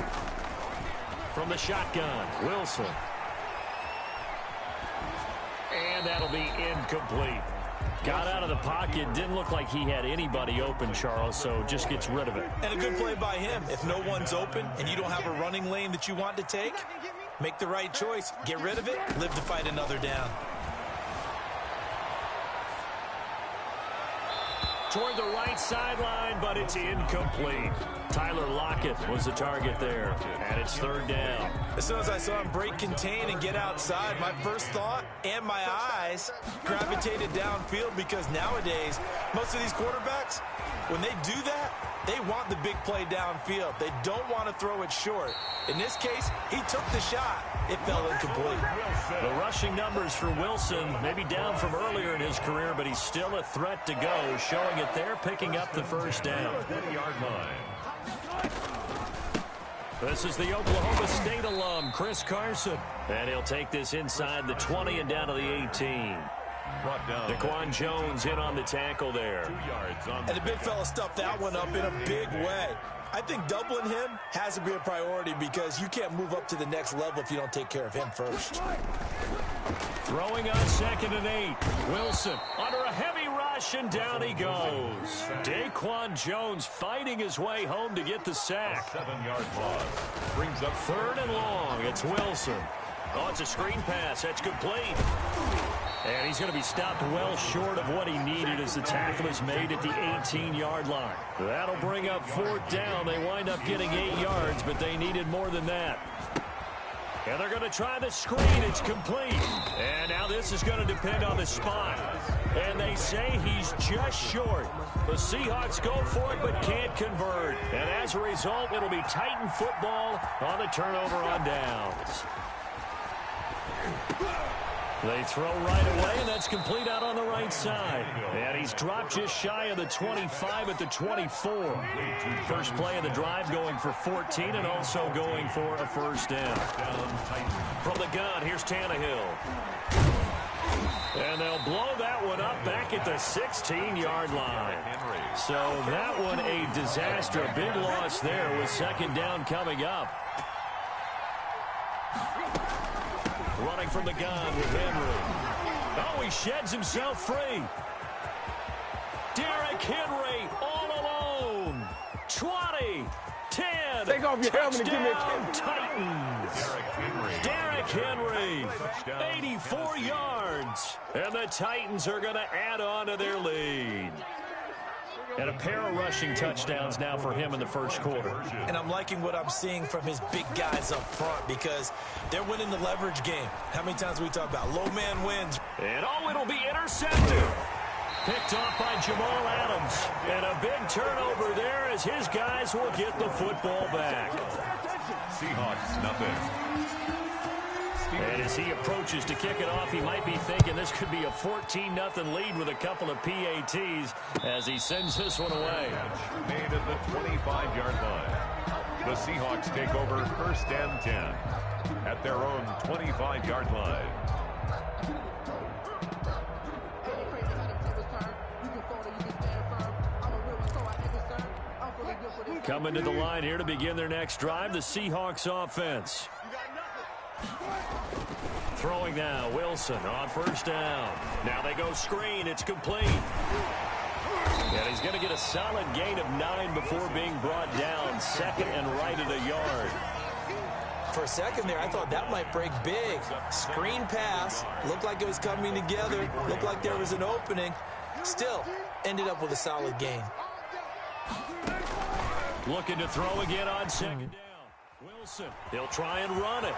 [SPEAKER 1] From the shotgun, Wilson. And that'll be incomplete. Got out of the pocket. Didn't look like he had anybody open, Charles, so just gets rid of it.
[SPEAKER 2] And a good play by him. If no one's open and you don't have a running lane that you want to take, make the right choice. Get rid of it. Live to fight another down.
[SPEAKER 1] Toward the right sideline, but it's incomplete. Tyler Lockett was the target there, and it's 3rd down.
[SPEAKER 2] As soon as I saw him break contain and get outside, my first thought and my eyes gravitated downfield, because nowadays, most of these quarterbacks, when they do that, they want the big play downfield. They don't want to throw it short. In this case, he took the shot. It fell incomplete.
[SPEAKER 1] The rushing numbers for Wilson, maybe down from earlier in his career, but he's still a threat to go, showing it there, picking up the first down.
[SPEAKER 3] 20-yard line.
[SPEAKER 1] This is the Oklahoma State alum, Chris Carson. And he'll take this inside the 20 and down to the 18. Daquan Jones in on the tackle there.
[SPEAKER 3] 2 yards on
[SPEAKER 2] and the big fella stuffed that one up in a big way. I think doubling him has to be a priority because you can't move up to the next level if you don't take care of him first.
[SPEAKER 1] Throwing on 2nd and 8. Wilson under a heavy rush, and down he goes. Daquan Jones fighting his way home to get the sack.
[SPEAKER 3] 7-yard loss. Brings up
[SPEAKER 1] 3rd and long. It's Wilson. Oh, it's a screen pass. That's complete. And he's going to be stopped well short of what he needed as the tackle is made at the 18-yard line. That'll bring up 4th down. They wind up getting 8 yards, but they needed more than that. And they're going to try the screen. It's complete. And now this is going to depend on the spot. And they say he's just short. The Seahawks go for it but can't convert. And as a result, it'll be Titan football on the turnover on downs. They throw right away, and that's complete out on the right side. And he's dropped just shy of the 25 at the 24. First play of the drive going for 14 and also going for a first down. From the gun, here's Tannehill. And they'll blow that one up back at the 16-yard line. So that one a disaster. A big loss there with 2nd down coming up. Running from the gun with Henry. Oh, he sheds himself free. Derrick Henry all alone. 20, 10.
[SPEAKER 6] Take off your helmet and give me a
[SPEAKER 1] kiss. Titans. Derrick Henry. 84 yards. And the Titans are going to add on to their lead. And a pair of rushing touchdowns now for him in the first quarter.
[SPEAKER 2] And I'm liking what I'm seeing from his big guys up front because they're winning the leverage game. How many times we talk about low man wins?
[SPEAKER 1] And oh, it'll be intercepted. Picked off by Jamal Adams. And a big turnover there as his guys will get the football back.
[SPEAKER 3] Seahawks, nothing.
[SPEAKER 1] And as he approaches to kick it off, he might be thinking this could be a 14-0 lead with a couple of PATs as he sends this one away.
[SPEAKER 3] Made at the 25-yard line. The Seahawks take over 1st and 10 at their own 25-yard line.
[SPEAKER 1] Coming to the line here to begin their next drive, the Seahawks offense. Throwing now, Wilson on 1st down. Now they go screen. It's complete. And he's going to get a solid gain of 9 before being brought down. 2nd and right at a yard.
[SPEAKER 2] For a second there, I thought that might break big. Screen pass. Looked like it was coming together. Looked like there was an opening. Still, ended up with a solid gain.
[SPEAKER 1] Looking to throw again on 2nd down. Wilson, he'll try and run it.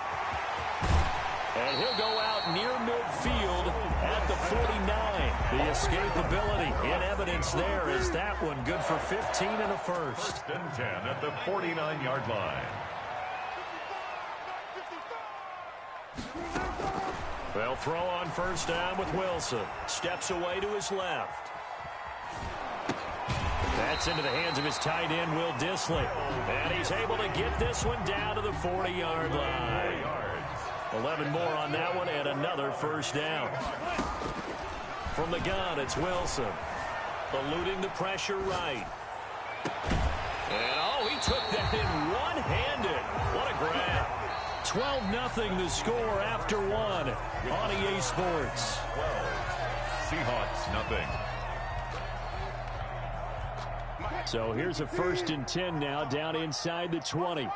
[SPEAKER 1] And he'll go out near midfield at the 49. The escapability in evidence there is that one good for 15 and a first.
[SPEAKER 3] 1st and 10 at the 49-yard line.
[SPEAKER 1] They'll throw on 1st down with Wilson. Steps away to his left. That's into the hands of his tight end, Will Dissly. And he's able to get this one down to the 40-yard line. 11 more on that one and another first down. From the gun, it's Wilson. Eluding the pressure right. And oh, he took that in one-handed. What a grab. 12-0 the score after one on EA Sports.
[SPEAKER 3] 12. Seahawks, nothing.
[SPEAKER 1] So here's a 1st and 10 now down inside the 20.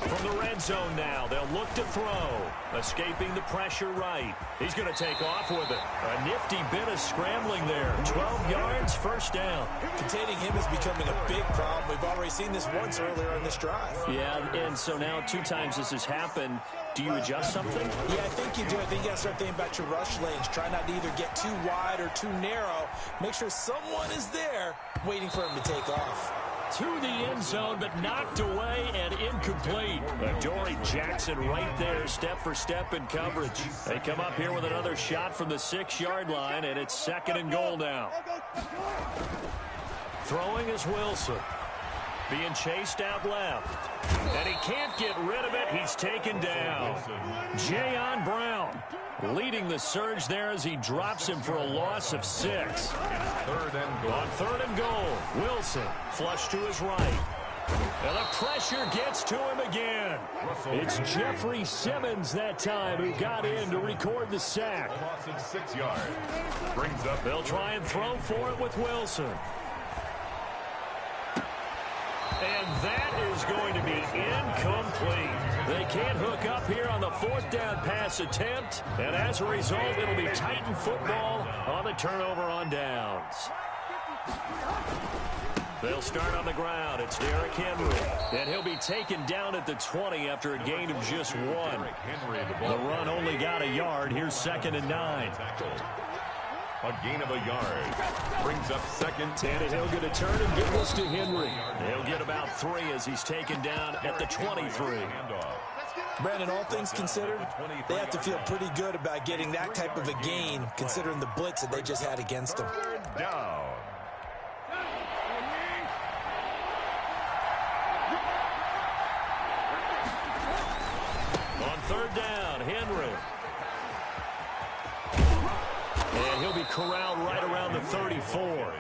[SPEAKER 1] From the red zone now, they'll look to throw. Escaping the pressure right. He's going to take off with it. A nifty bit of scrambling there. 12 yards, first down.
[SPEAKER 2] Containing him is becoming a big problem. We've already seen this once earlier in this drive.
[SPEAKER 1] Yeah, and so now 2 times this has happened. Do you adjust something?
[SPEAKER 2] Yeah, I think you do. I think you got to start thinking about your rush lanes. Try not to either get too wide or too narrow. Make sure someone is there waiting for him to take off.
[SPEAKER 1] To the end zone, but knocked away and incomplete. Adoree Jackson right there, step for step in coverage. They come up here with another shot from the 6-yard line, and it's 2nd and goal now. Throwing is Wilson. Being chased out left. And he can't get rid of it. He's taken down. Jayon Brown leading the surge there as he drops him for a loss of 6.
[SPEAKER 3] Third and goal.
[SPEAKER 1] On 3rd and goal, Wilson flush to his right. And the pressure gets to him again. It's Jeffrey Simmons that time who got in to record the sack.
[SPEAKER 3] Loss of 6 yards. Brings up.
[SPEAKER 1] They'll try and throw for it with Wilson. And that is going to be incomplete. They can't hook up here on the 4th down pass attempt. And as a result, it'll be Titan football on the turnover on downs. They'll start on the ground. It's Derrick Henry. And he'll be taken down at the 20 after a gain of just 1. The run only got a yard. Here's 2nd and 9.
[SPEAKER 3] A gain of a yard. Brings up 2nd.
[SPEAKER 1] Tannehill going to turn and give this to Henry. He'll get about 3 as he's taken down at the 23.
[SPEAKER 2] Brandon, all things considered, they have to feel pretty good about getting that type of a gain, considering the blitz that they just had against them.
[SPEAKER 3] Down.
[SPEAKER 1] On 3rd down, Henry. And he'll be corralled right around the 34.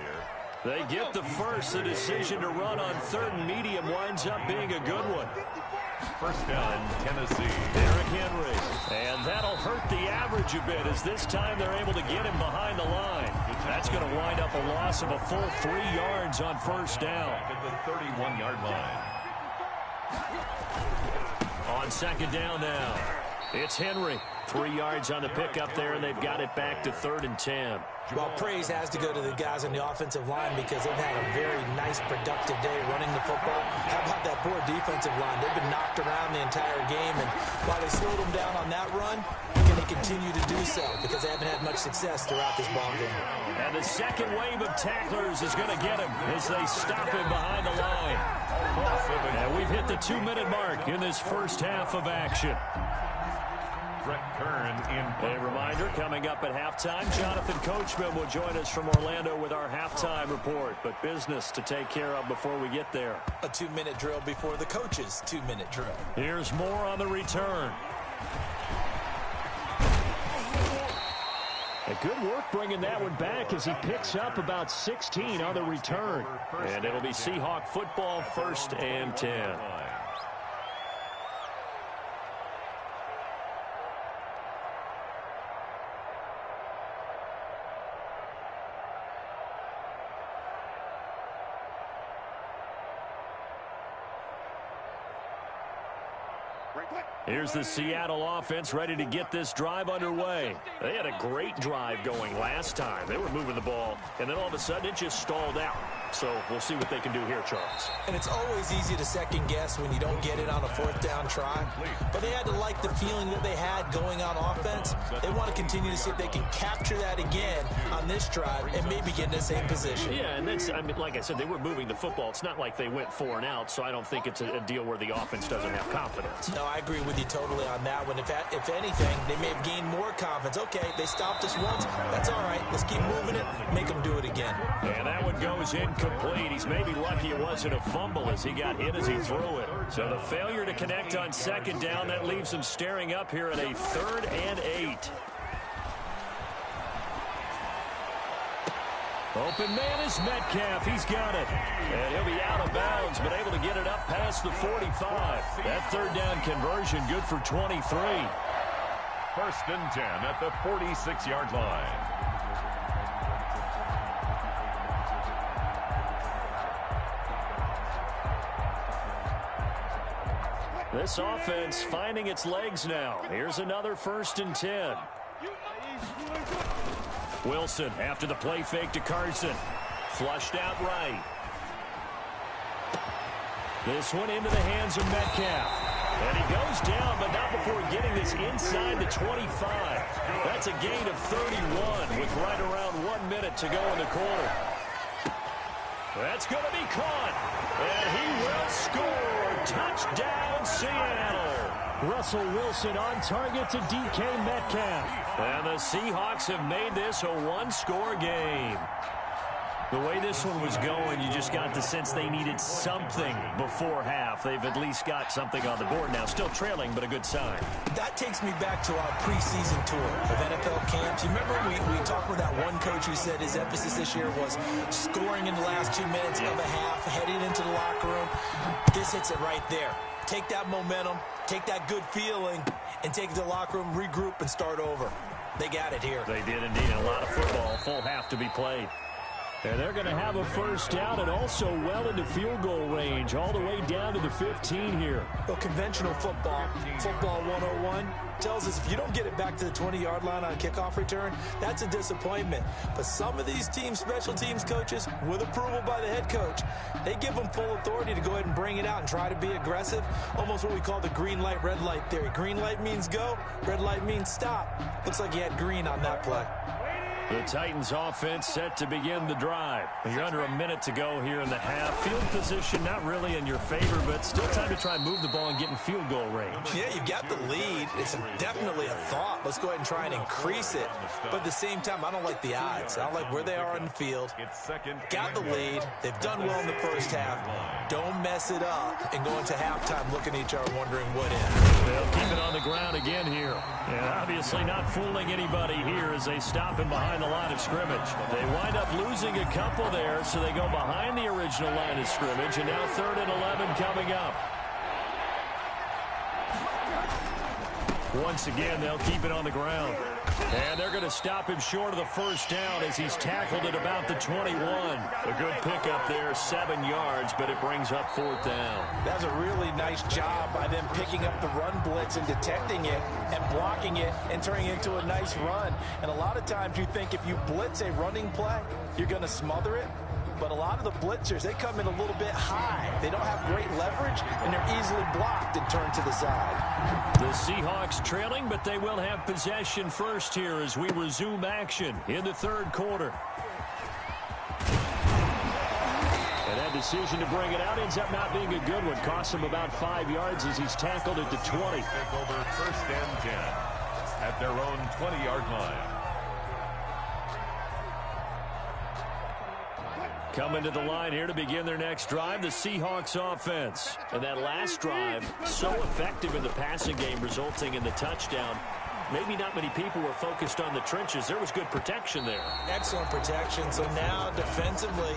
[SPEAKER 1] They get the first. The decision to run on 3rd and medium winds up being a good one.
[SPEAKER 3] 1st down, Tennessee.
[SPEAKER 1] Derrick Henry. And that'll hurt the average a bit as this time they're able to get him behind the line. That's going to wind up a loss of a full 3 yards on 1st down.
[SPEAKER 3] At the 31-yard line.
[SPEAKER 1] On 2nd down now, it's Henry. 3 yards on the pickup there, and they've got it back to 3rd and 10.
[SPEAKER 2] Well, praise has to go to the guys on the offensive line because they've had a very nice, productive day running the football. How about that poor defensive line? They've been knocked around the entire game, and while they slowed them down on that run, can they continue to do so because they haven't had much success throughout this ball game.
[SPEAKER 1] And the second wave of tacklers is going to get him as they stop him behind the line. And we've hit the 2-minute mark in this first half of action. A reminder, coming up at halftime, Jonathan Coachman will join us from Orlando with our halftime report. But business to take care of before we get there.
[SPEAKER 2] A 2-minute drill before the coach's 2-minute drill.
[SPEAKER 1] Here's more on the return. A good work bringing that one back as he picks up about 16 on the return. And it'll be Seahawk football, 1st and 10. Here's the Seattle offense ready to get this drive underway. They had a great drive going last time. They were moving the ball, and then all of a sudden it just stalled out. So we'll see what they can do here, Charles.
[SPEAKER 2] And it's always easy to second guess when you don't get it on a 4th down try. But they had to like the feeling that they had going on offense. They want to continue to see if they can capture that again on this drive and maybe get in the same position.
[SPEAKER 1] Yeah, and that's, I mean, like I said, they were moving the football. It's not like they went 4 and out, so I don't think it's a deal where the offense doesn't have confidence.
[SPEAKER 2] No, I agree with you totally on that one. If anything, they may have gained more confidence. Okay, they stopped us once. That's all right. Let's keep moving it. Make them do it again.
[SPEAKER 1] And that one goes incomplete. He's maybe lucky it wasn't a fumble as he got hit as he threw it. So the failure to connect on 2nd down, that leaves him staring up here at a 3rd and 8. Open man is Metcalf. He's got it. And he'll be out of bounds, but able to get it up past the 45. That 3rd down conversion good for 23.
[SPEAKER 3] 1st and 10 at the 46-yard line.
[SPEAKER 1] This offense finding its legs now. Here's another 1st and 10. Wilson after the play fake to Carson. Flushed out right. This one into the hands of Metcalf. And he goes down, but not before getting this inside the 25. That's a gain of 31 with right around 1 minute to go in the quarter. That's going to be caught. And he will score. Touchdown, Seattle. Russell Wilson on target to DK Metcalf. And the Seahawks have made this a 1-score game. The way this one was going, you just got the sense they needed something before half. They've at least got something on the board now. Still trailing, but a good sign.
[SPEAKER 2] That takes me back to our preseason tour of NFL camps. You remember we talked with that one coach who said his emphasis this year was scoring in the last 2 minutes of a half, heading into the locker room. This hits it right there. Take that momentum, take that good feeling, and take it to the locker room, regroup, and start over. They got it here.
[SPEAKER 1] They did indeed. A lot of football, full half to be played. And they're going to have a first down and also well into field goal range, all the way down to the 15 here.
[SPEAKER 2] Well, conventional football 101, tells us if you don't get it back to the 20-yard line on a kickoff return, that's a disappointment. But some of these teams, special teams coaches, with approval by the head coach, they give them full authority to go ahead and bring it out and try to be aggressive, almost what we call the green light, red light theory. Green light means go, red light means stop. Looks like you had green on that play.
[SPEAKER 1] The Titans offense set to begin the drive. You're under a minute to go here in the half. Field position not really in your favor, but still time to try and move the ball and get in field goal range.
[SPEAKER 2] Yeah, you've got the lead. It's definitely a thought. Let's go ahead and try and increase it. But at the same time, I don't like the odds. I don't like where they are on the field. Got the lead. They've done well in the first half. Don't mess it up and go into halftime looking at each other wondering what if.
[SPEAKER 1] They'll keep it on the ground again here. And obviously not fooling anybody here as they stop him behind the line of scrimmage. They wind up losing a couple there, so they go behind the original line of scrimmage, and now 3rd and 11 coming up. Once again, they'll keep it on the ground. And they're going to stop him short of the first down as he's tackled at about the 21. A good pickup there, 7 yards, but it brings up 4th down.
[SPEAKER 2] That's a really nice job by them picking up the run blitz and detecting it and blocking it and turning it into a nice run. And a lot of times you think if you blitz a running play, you're going to smother it. But a lot of the blitzers, they come in a little bit high. They don't have great leverage, and they're easily blocked and turned to the side.
[SPEAKER 1] The Seahawks trailing, but they will have possession first here as we resume action in the 3rd quarter. And that decision to bring it out ends up not being a good one. Costs him about 5 yards as he's tackled at the 20.
[SPEAKER 3] Take over 1st and 10 at their own 20-yard line.
[SPEAKER 1] Coming to the line here to begin their next drive, the Seahawks offense. And that last drive, so effective in the passing game, resulting in the touchdown. Maybe not many people were focused on the trenches. There was good protection there.
[SPEAKER 2] Excellent protection. So now defensively,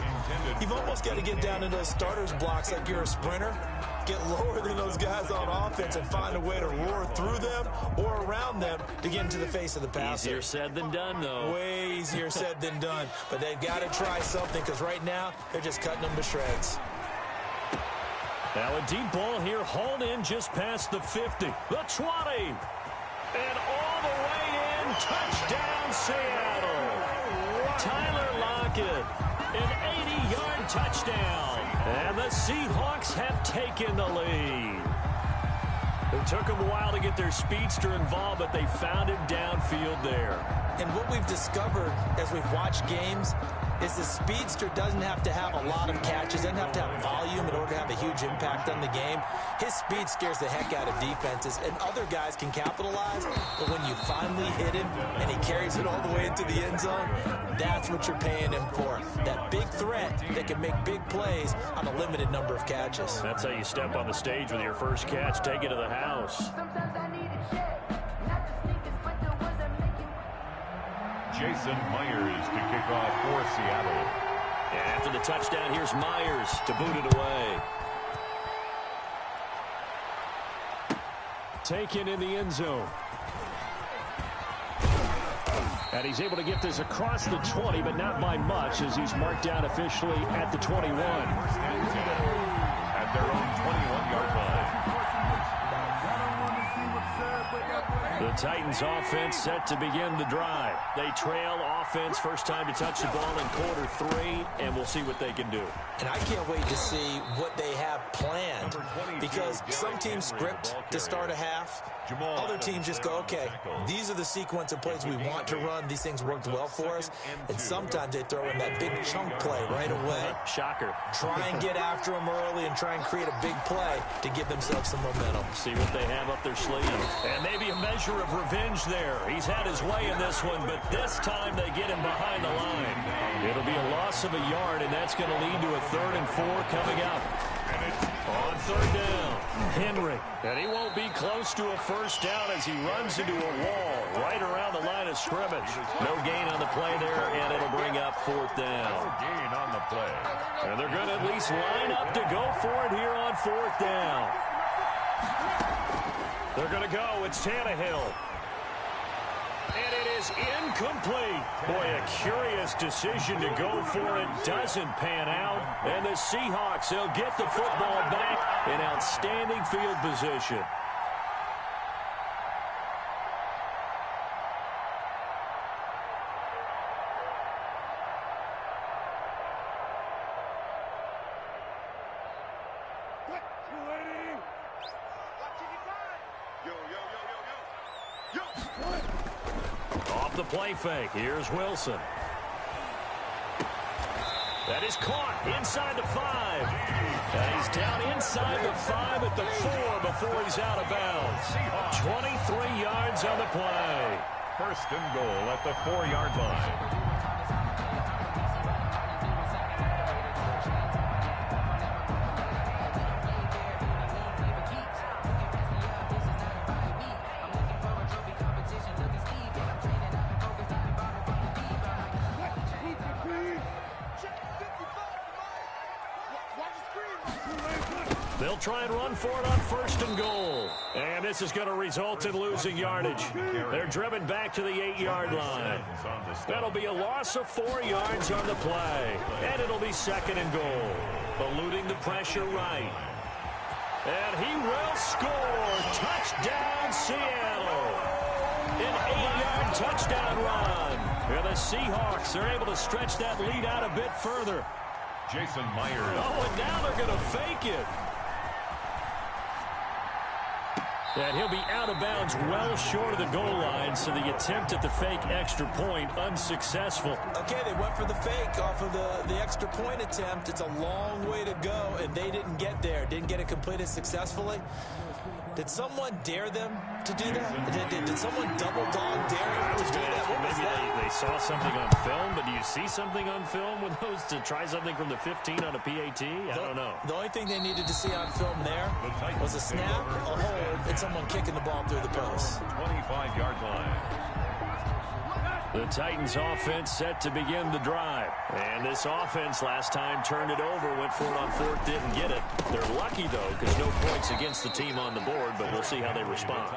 [SPEAKER 2] you've almost got to get down into those starters blocks like you're a sprinter. Get lower than those guys on offense and find a way to roar through them or around them to get into the face of the passer.
[SPEAKER 1] Easier said than done, though.
[SPEAKER 2] Way easier said than done. But they've got to try something because right now they're just cutting them to shreds.
[SPEAKER 1] Now a deep ball here, hauled in just past the 50. The 20. And all the way in, touchdown Seattle. Tyler Lockett, an 80-yard touchdown. And the Seahawks have taken the lead. It took them a while to get their speedster involved, but they found him downfield there.
[SPEAKER 2] And what we've discovered as we've watched games is the speedster doesn't have to have a lot of catches, doesn't have to have volume in order to have a huge impact on the game. His speed scares the heck out of defenses, and other guys can capitalize, but when you finally hit him and he carries it all the way into the end zone, that's what you're paying him for. That big threat that can make big plays on a limited number of catches.
[SPEAKER 1] That's how you step on the stage with your first catch, take it to the house.
[SPEAKER 3] Jason Myers to kick off for Seattle.
[SPEAKER 1] And after the touchdown, here's Myers to boot it away. Taken in the end zone. And he's able to get this across the 20, but not by much, as he's marked down officially at the 21.
[SPEAKER 3] 1st and 10 at their own 21-yard line.
[SPEAKER 1] The Titans offense set to begin the drive. They trail offense, first time to touch the ball in quarter 3, and we'll see what they can do.
[SPEAKER 2] And I can't wait to see what they have planned, because some teams script to start a half. Other teams just go, okay, these are the sequence of plays we want to run. These things worked well for us. And sometimes they throw in that big chunk play right away.
[SPEAKER 1] Shocker.
[SPEAKER 2] Try and get after them early and try and create a big play to give themselves some momentum.
[SPEAKER 1] See what they have up their sleeve. And maybe a measure of revenge there. He's had his way in this one, but this time they get him behind the line. It'll be a loss of a yard, and that's going to lead to a 3rd and 4 coming up. On 3rd down, Henry. And he won't be close to a first down as he runs into a wall right around the line of scrimmage. No gain on the play there, and it'll bring up 4th down.
[SPEAKER 3] No gain on the play.
[SPEAKER 1] And they're going to at least line up to go for it here on 4th down. They're going to go. It's Tannehill. And it is incomplete. Boy, a curious decision to go for it. Doesn't pan out. And the Seahawks, they'll get the football back in outstanding field position. Off the play fake. Here's Wilson. That is caught inside the 5. And he's down inside the 5 at the 4 before he's out of bounds. 23 yards on the play.
[SPEAKER 3] 1st and goal at the 4-yard line.
[SPEAKER 1] They'll try and run for it on 1st and goal. And this is going to result in losing yardage. They're driven back to the 8-yard line. That'll be a loss of 4 yards on the play. And it'll be 2nd and goal. Eluding the pressure right. And he will score. Touchdown, Seattle. An 8-yard touchdown run. And the Seahawks are able to stretch that lead out a bit further.
[SPEAKER 3] Jason Myers.
[SPEAKER 1] Oh, and now they're going to fake it. And he'll be out of bounds well short of the goal line, so the attempt at the fake extra point unsuccessful.
[SPEAKER 2] Okay, they went for the fake off of the extra point attempt. It's a long way to go, and they didn't get there. Didn't get it completed successfully. Did someone dare them to do that? Did someone double dog dare them to do that? What was that?
[SPEAKER 1] They saw something on film, but do you see something on film with those to try something from the 15 on a PAT? I don't know.
[SPEAKER 2] The only thing they needed to see on film there was a snap, a hold, and someone kicking the ball through the post.
[SPEAKER 3] 25-yard line.
[SPEAKER 1] The Titans offense set to begin the drive. And this offense last time turned it over, went for it on 4th, didn't get it. They're lucky, though, because no points against the team on the board, but we'll see how they respond.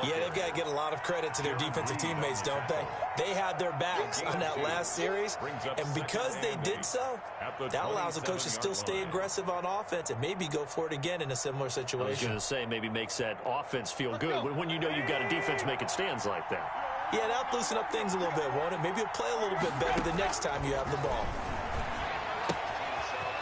[SPEAKER 2] Yeah, they've got to get a lot of credit to their defensive teammates, don't they? They had their backs on that last series, and because they did so, that allows the coach to still stay aggressive on offense and maybe go for it again in a similar situation.
[SPEAKER 1] I was going to say, maybe makes that offense feel good when you know you've got a defense making stands like that.
[SPEAKER 2] Yeah, that'll loosen up things a little bit, won't it? Maybe you'll play a little bit better the next time you have the ball.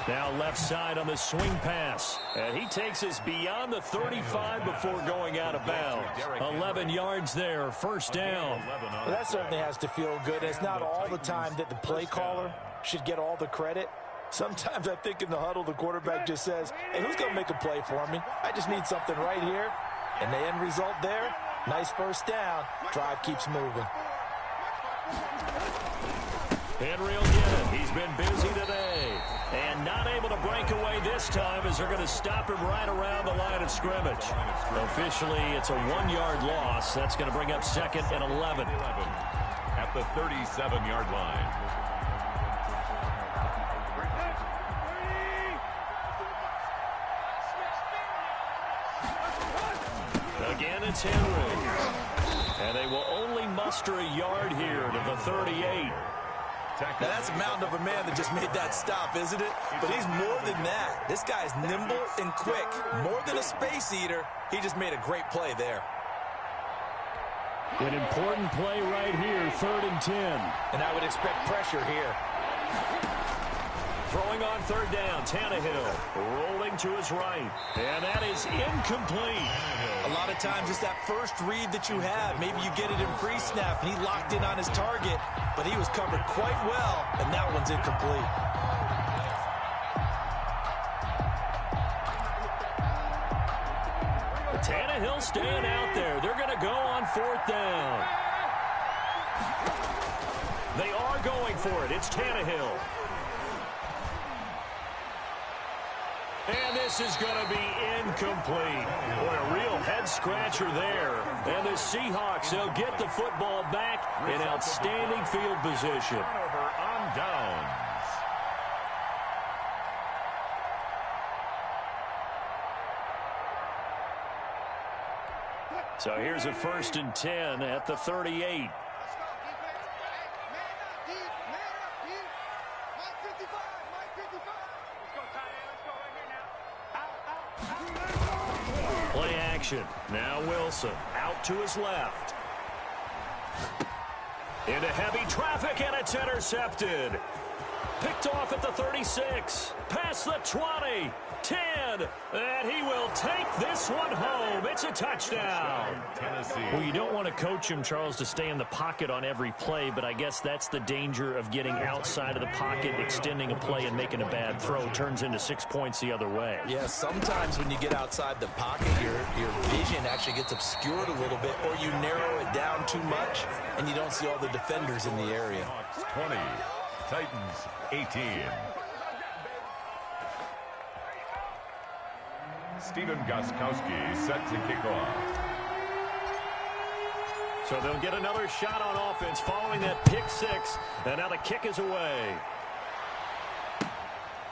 [SPEAKER 1] Now left side on the swing pass. And he takes us beyond the 35 before going out of bounds. 11 yards there, 1st down.
[SPEAKER 6] Well, that certainly has to feel good. It's not all the time that the play caller should get all the credit. Sometimes I think in the huddle, the quarterback just says, hey, who's going to make a play for me? I just need something right here. And the end result there, nice 1st down. Drive keeps moving.
[SPEAKER 1] Henry will get it. He's been busy today. And not able to break away this time as they're going to stop him right around the line of scrimmage. Officially, it's a 1-yard loss. That's going to bring up 2nd and 11.
[SPEAKER 3] At the 37-yard line.
[SPEAKER 1] Again, it's Henry. And they will only muster a yard here to the 38.
[SPEAKER 2] Now, that's a mountain of a man that just made that stop, isn't it? But he's more than that. This guy's nimble and quick. More than a space eater, he just made a great play there.
[SPEAKER 1] An important play right here, 3rd and 10.
[SPEAKER 6] And I would expect pressure here.
[SPEAKER 1] Throwing on 3rd down, Tannehill rolling to his right. And that is incomplete.
[SPEAKER 2] A lot of times it's that first read that you have. Maybe you get it in pre-snap, and he locked in on his target, but he was covered quite well, and that one's incomplete.
[SPEAKER 1] Tannehill staying out there. They're going to go on 4th down. They are going for it. It's Tannehill. And this is going to be incomplete. Boy, a real head-scratcher there. And the Seahawks, they'll get the football back in outstanding field position.
[SPEAKER 3] Turnover on downs.
[SPEAKER 1] So here's a 1st and 10 at the 38. Play action. Now Wilson out to his left. Into heavy traffic, and it's intercepted. Picked off at the 36. Past the 20. 10. And he will take this one home. It's a touchdown.
[SPEAKER 3] Tennessee.
[SPEAKER 1] Well, you don't want to coach him, Charles, to stay in the pocket on every play, but I guess that's the danger of getting outside of the pocket, extending a play, and making a bad throw. Turns into 6 points the other way.
[SPEAKER 2] Yeah, sometimes when you get outside the pocket, your vision actually gets obscured a little bit, or you narrow it down too much, and you don't see all the defenders in the area.
[SPEAKER 3] Hawks 20, Titans 18. Steven Gostkowski set to kick off.
[SPEAKER 1] So they'll get another shot on offense following that pick six, and now the kick is away.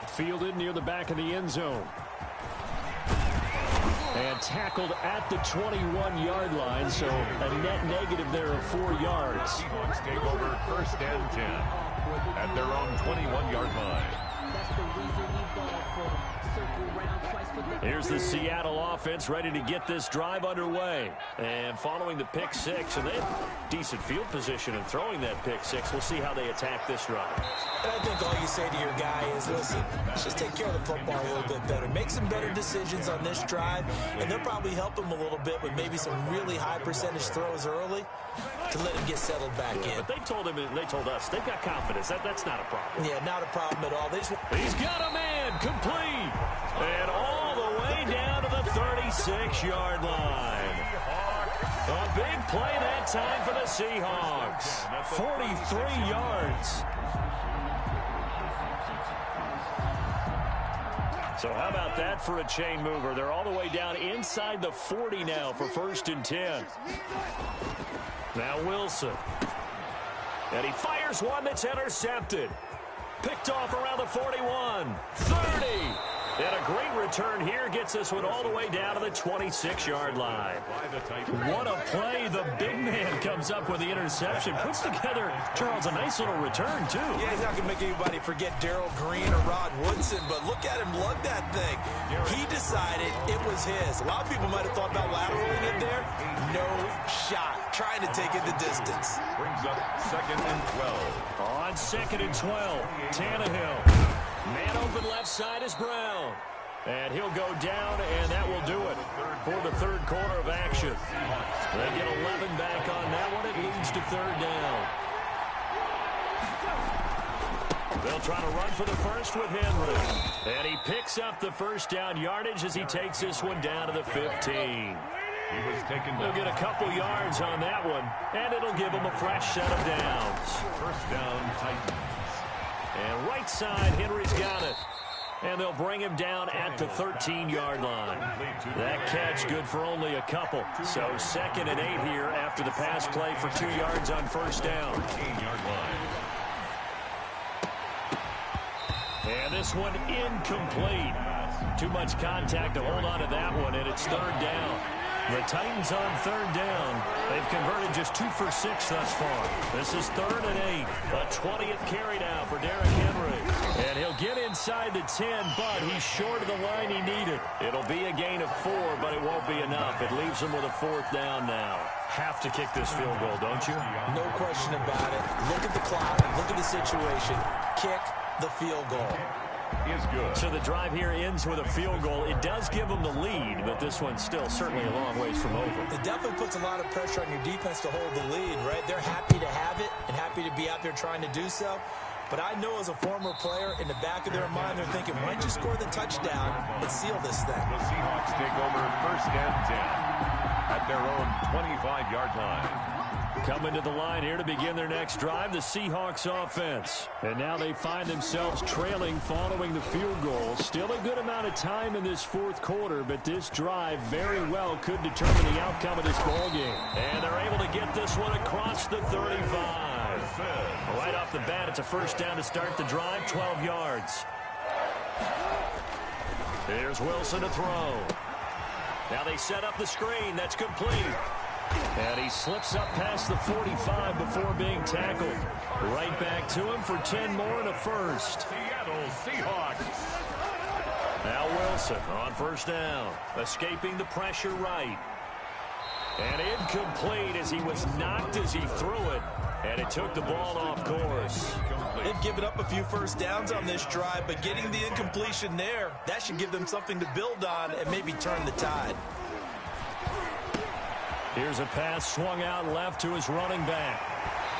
[SPEAKER 1] Fielded near the back of the end zone. And tackled at the 21-yard line, so a net negative there of 4 yards.
[SPEAKER 3] Seahawks take over 1st and 10 at their own 21-yard line.
[SPEAKER 7] That's the reason we ball for circle round twice for the...
[SPEAKER 1] Here's the Seattle offense ready to get this drive underway. And following the pick six, and they have decent field position in throwing that pick six. We'll see how they attack this drive.
[SPEAKER 2] And I think all you say to your guy is, listen, let's just take care of the football a little bit better. Make some better decisions on this drive, and they'll probably help him a little bit with maybe some really high percentage throws early to let him get settled back in.
[SPEAKER 1] But they told us, they've got confidence. That's not a problem.
[SPEAKER 2] Yeah, not a problem at all.
[SPEAKER 1] He's got a man, complete, and all the way down to the 36-yard line. A big play that time for the Seahawks. 43 yards. So how about that for a chain mover? They're all the way down inside the 40 now for 1st and 10. Now Wilson. And he fires one that's intercepted. Picked off around the 41. 30. And a great return here gets this one all the way down to the 26-yard line. What a play. The big man comes up with the interception. Puts together, Charles, a nice little return, too.
[SPEAKER 2] Yeah, he's not going to make anybody forget Darrell Green or Rod Woodson, but look at him lug that thing. He decided it was his. A lot of people might have thought about lateraling it there. No shot. Trying to take it the distance.
[SPEAKER 3] Brings up 2nd and 12.
[SPEAKER 1] On 2nd and 12, Tannehill. Man open left side is Brown. And he'll go down, and that will do it for the 3rd quarter of action. They get 11 back on that one. It leads to 3rd down. They'll try to run for the first with Henry. And he picks up the 1st down yardage as he takes this one down to the 15.
[SPEAKER 3] He was taken
[SPEAKER 1] They'll get a couple yards on that one, and it'll give them a fresh set of downs.
[SPEAKER 3] 1st down, Titans.
[SPEAKER 1] And right side, Henry's got it. And they'll bring him down at the 13-yard line. That catch good for only a couple. So 2nd and 8 here after the pass play for 2 yards on 1st down.
[SPEAKER 3] 13-yard line.
[SPEAKER 1] And this one incomplete. Too much contact to hold on to that one, and it's 3rd down. The Titans on 3rd down. They've converted just 2 for 6 thus far. This is 3rd and 8. A 20th carry now for Derrick Henry. And he'll get inside the 10, but he's short of the line he needed. It'll be a gain of 4, but it won't be enough. It leaves him with a 4th down now. Have to kick this field goal, don't you?
[SPEAKER 2] No question about it. Look at the clock. Look at the situation. Kick the field goal.
[SPEAKER 3] Is good.
[SPEAKER 1] So the drive here ends with a field goal. It does give them the lead, but this one's still certainly a long ways from over.
[SPEAKER 2] It definitely puts a lot of pressure on your defense to hold the lead, right? They're happy to have it and happy to be out there trying to do so. But I know as a former player, in the back of their mind, they're thinking, why don't you score the touchdown and seal this thing?
[SPEAKER 3] The Seahawks take over 1st and 10 at their own 25-yard line.
[SPEAKER 1] Coming to the line here to begin their next drive, the Seahawks offense. And now they find themselves trailing following the field goal. Still a good amount of time in this fourth quarter, but this drive very well could determine the outcome of this ball game. And they're able to get this one across the 35. Right off the bat, it's a first down to start the drive, 12 yards. Here's Wilson to throw. Now they set up the screen. That's complete. And he slips up past the 45 before being tackled. Right back to him for 10 more and a first.
[SPEAKER 3] Seattle Seahawks.
[SPEAKER 1] Now Wilson on first down. Escaping the pressure right. And incomplete as he was knocked as he threw it. And it took the ball off course.
[SPEAKER 2] They've given up a few first downs on this drive, but getting the incompletion there, that should give them something to build on and maybe turn the tide.
[SPEAKER 1] Here's a pass swung out left to his running back.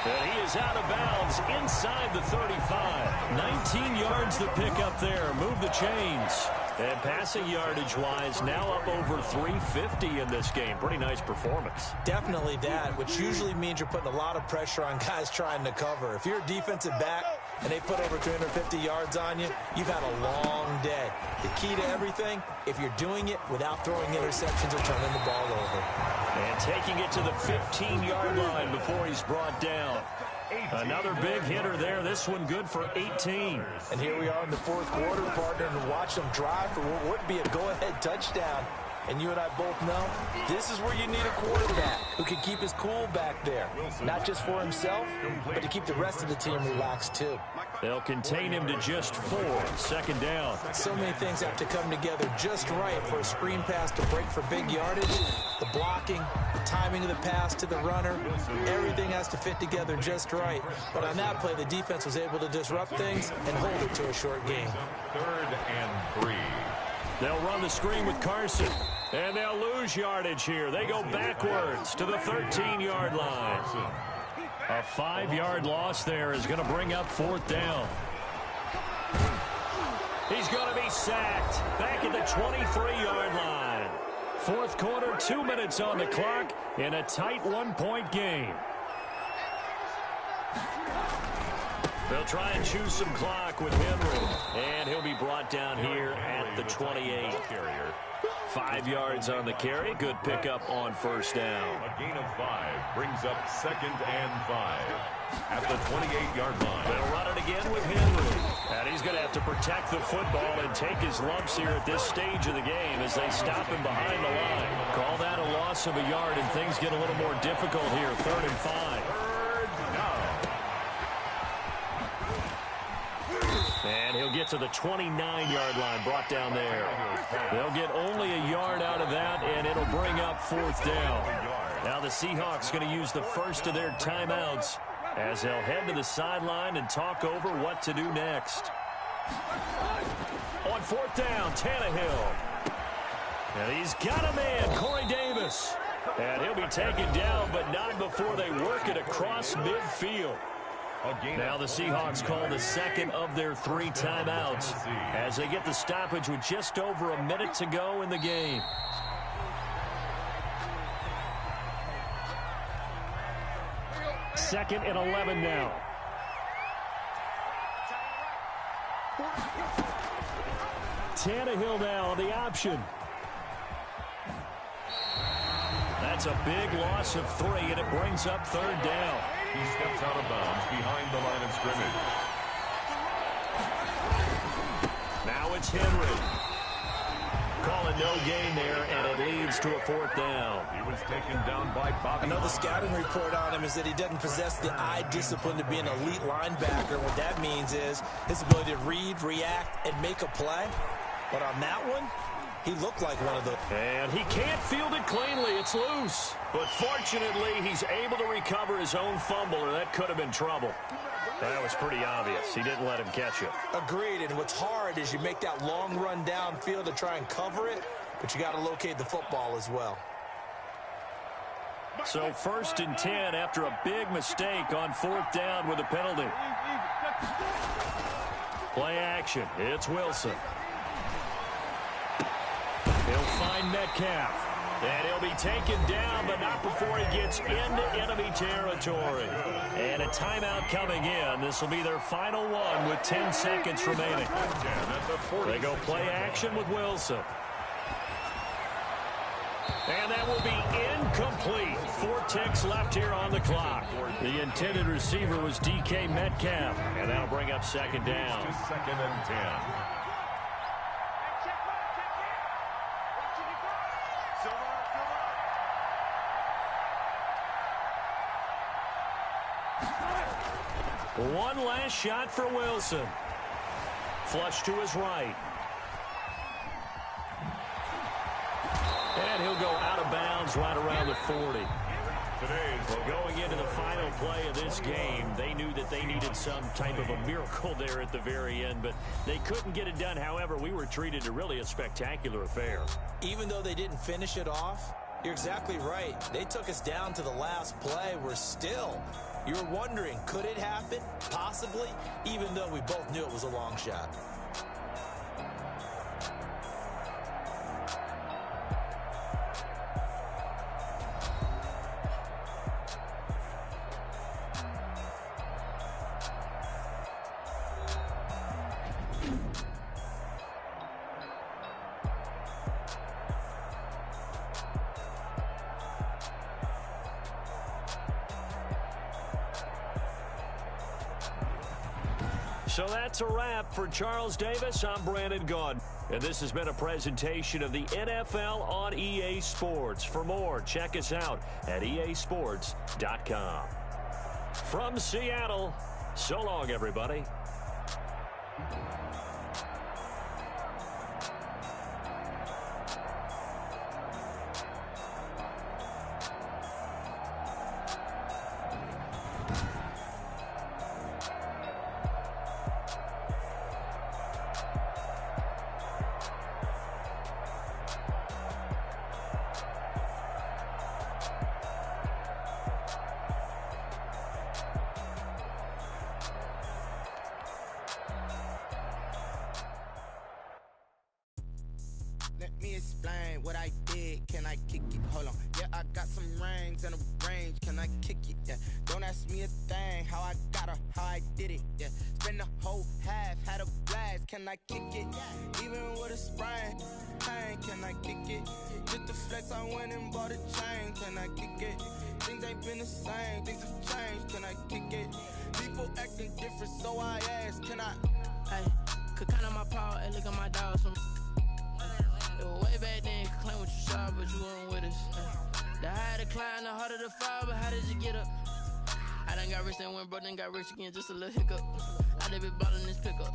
[SPEAKER 1] And he is out of bounds inside the 35. 19 yards to pick up there. Move the chains. And passing yardage-wise, now up over 350 in this game. Pretty nice performance.
[SPEAKER 2] Definitely that, which usually means you're putting a lot of pressure on guys trying to cover. If you're a defensive back and they put over 350 yards on you, you've had a long day. The key to everything, if you're doing it without throwing interceptions or turning the ball over.
[SPEAKER 1] And taking it to the 15-yard line before he's brought down. Another big hitter there. This one good for 18.
[SPEAKER 6] And here we are in the fourth quarter, partner, and watch them drive for what would be a go-ahead touchdown. And you and I both know this is where you need a quarterback who can keep his cool back there. Not just for himself, but to keep the rest of the team relaxed too.
[SPEAKER 1] They'll contain him to just 4. Second down.
[SPEAKER 2] So many things have to come together just right for a screen pass to break for big yardage. The blocking, the timing of the pass to the runner, everything has to fit together just right. But on that play, the defense was able to disrupt things and hold it to a short game.
[SPEAKER 3] 3rd and 3.
[SPEAKER 1] They'll run the screen with Carson. And they'll lose yardage here. They go backwards to the 13-yard line. A 5-yard loss there is going to bring up 4th down. He's going to be sacked back at the 23-yard line. Fourth quarter, 2 minutes on the clock in a tight 1-point game. They'll try and choose some clock with Henry. And he'll be brought down here at the 28. 5 yards on the carry. Good pickup on first down.
[SPEAKER 3] A gain of 5 brings up 2nd and 5 at the 28-yard line.
[SPEAKER 1] They'll run it again with Henry. And he's going to have to protect the football and take his lumps here at this stage of the game as they stop him behind the line. Call that a loss of a yard, and things get a little more difficult here. 3rd and 5. And he'll get to the 29-yard line, brought down there. They'll get only a yard out of that, and it'll bring up 4th down. Now the Seahawks going to use the first of their timeouts as they'll head to the sideline and talk over what to do next. On 4th down, Tannehill. And he's got a man, Corey Davis. And he'll be taken down, but not before they work it across midfield. Now the Seahawks call the second of their 3 timeouts as they get the stoppage with just over a minute to go in the game. Second and 11 now. Tannehill now on the option. That's a big loss of 3, and it brings up 3rd down.
[SPEAKER 3] He steps out of bounds behind the line of scrimmage.
[SPEAKER 1] Now it's Henry. Calling no gain there, and it leads to a 4th down.
[SPEAKER 3] He was taken down by Bobby.
[SPEAKER 2] Another scouting report on him is that he doesn't possess the eye discipline to be an elite linebacker. What that means is his ability to read, react, and make a play. But on that one, he looked like one of those.
[SPEAKER 1] And he can't field it cleanly. It's loose. But fortunately, he's able to recover his own fumble, or that could have been trouble. That was pretty obvious. He didn't let him catch it.
[SPEAKER 2] Agreed. And what's hard is you make that long run downfield to try and cover it, but you got to locate the football as well.
[SPEAKER 1] So 1st and 10 after a big mistake on 4th down with a penalty. Play action. It's Wilson. He'll find Metcalf. And he'll be taken down, but not before he gets into enemy territory. And a timeout coming in. This will be their final one with 10 seconds remaining. They go play action with Wilson. And that will be incomplete. 4 ticks left here on the clock. The intended receiver was DK Metcalf. And that'll bring up second down.
[SPEAKER 3] Second and 10.
[SPEAKER 1] One last shot for Wilson. Flush to his right. And he'll go out of bounds right around the 40. Well, going into the final play of this game, they knew that they needed some type of a miracle there at the very end, but they couldn't get it done. However, we were treated to really a spectacular affair.
[SPEAKER 2] Even though they didn't finish it off, you're exactly right. They took us down to the last play. We're still, you were wondering, could it happen? Possibly, even though we both knew it was a long shot.
[SPEAKER 1] So that's a wrap for Charles Davis. I'm Brandon Gaudin. And this has been a presentation of the NFL on EA Sports. For more, check us out at easports.com. From Seattle, so long, everybody.
[SPEAKER 8] Let me explain what I did. Can I kick it? Hold on. Yeah, I got some rings and a range. Can I kick it? Yeah. Don't ask me a thing. How I got her, how I did it. Yeah. Spend the whole half, had a blast. Can I kick it? Even with a sprain. Hey, can I kick it? Just the flex, I went and bought a chain. Can I kick it? Things ain't been the same. Things have changed. Can I kick it? People acting different, so I ask. Can I?
[SPEAKER 9] Hey, could count on my power and look at my dogs from. Way back then, you could claim what you saw, but you weren't with us. The higher the climb, the harder the fall, but how did you get up? I done got rich and went broke, then got rich again, just a little hiccup. I done been ballin' this pickup.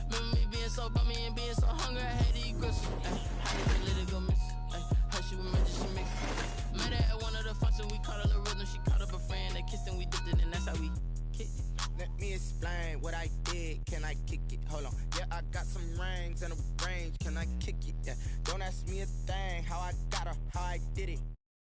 [SPEAKER 9] Remember me being so bummy and being so hungry, I had to eat gristle. How did they let it go miss? How she remember she mixed. Met her at one of the functions, we caught a little rhythm. She caught up a friend, they kissed and we dipped it, and that's how we kicked it.
[SPEAKER 8] Let me explain what I did. Can I kick it? Hold on. Yeah, I got some rings and a range. Can I kick it? Yeah. Don't ask me a thing. How I got her, how I did it.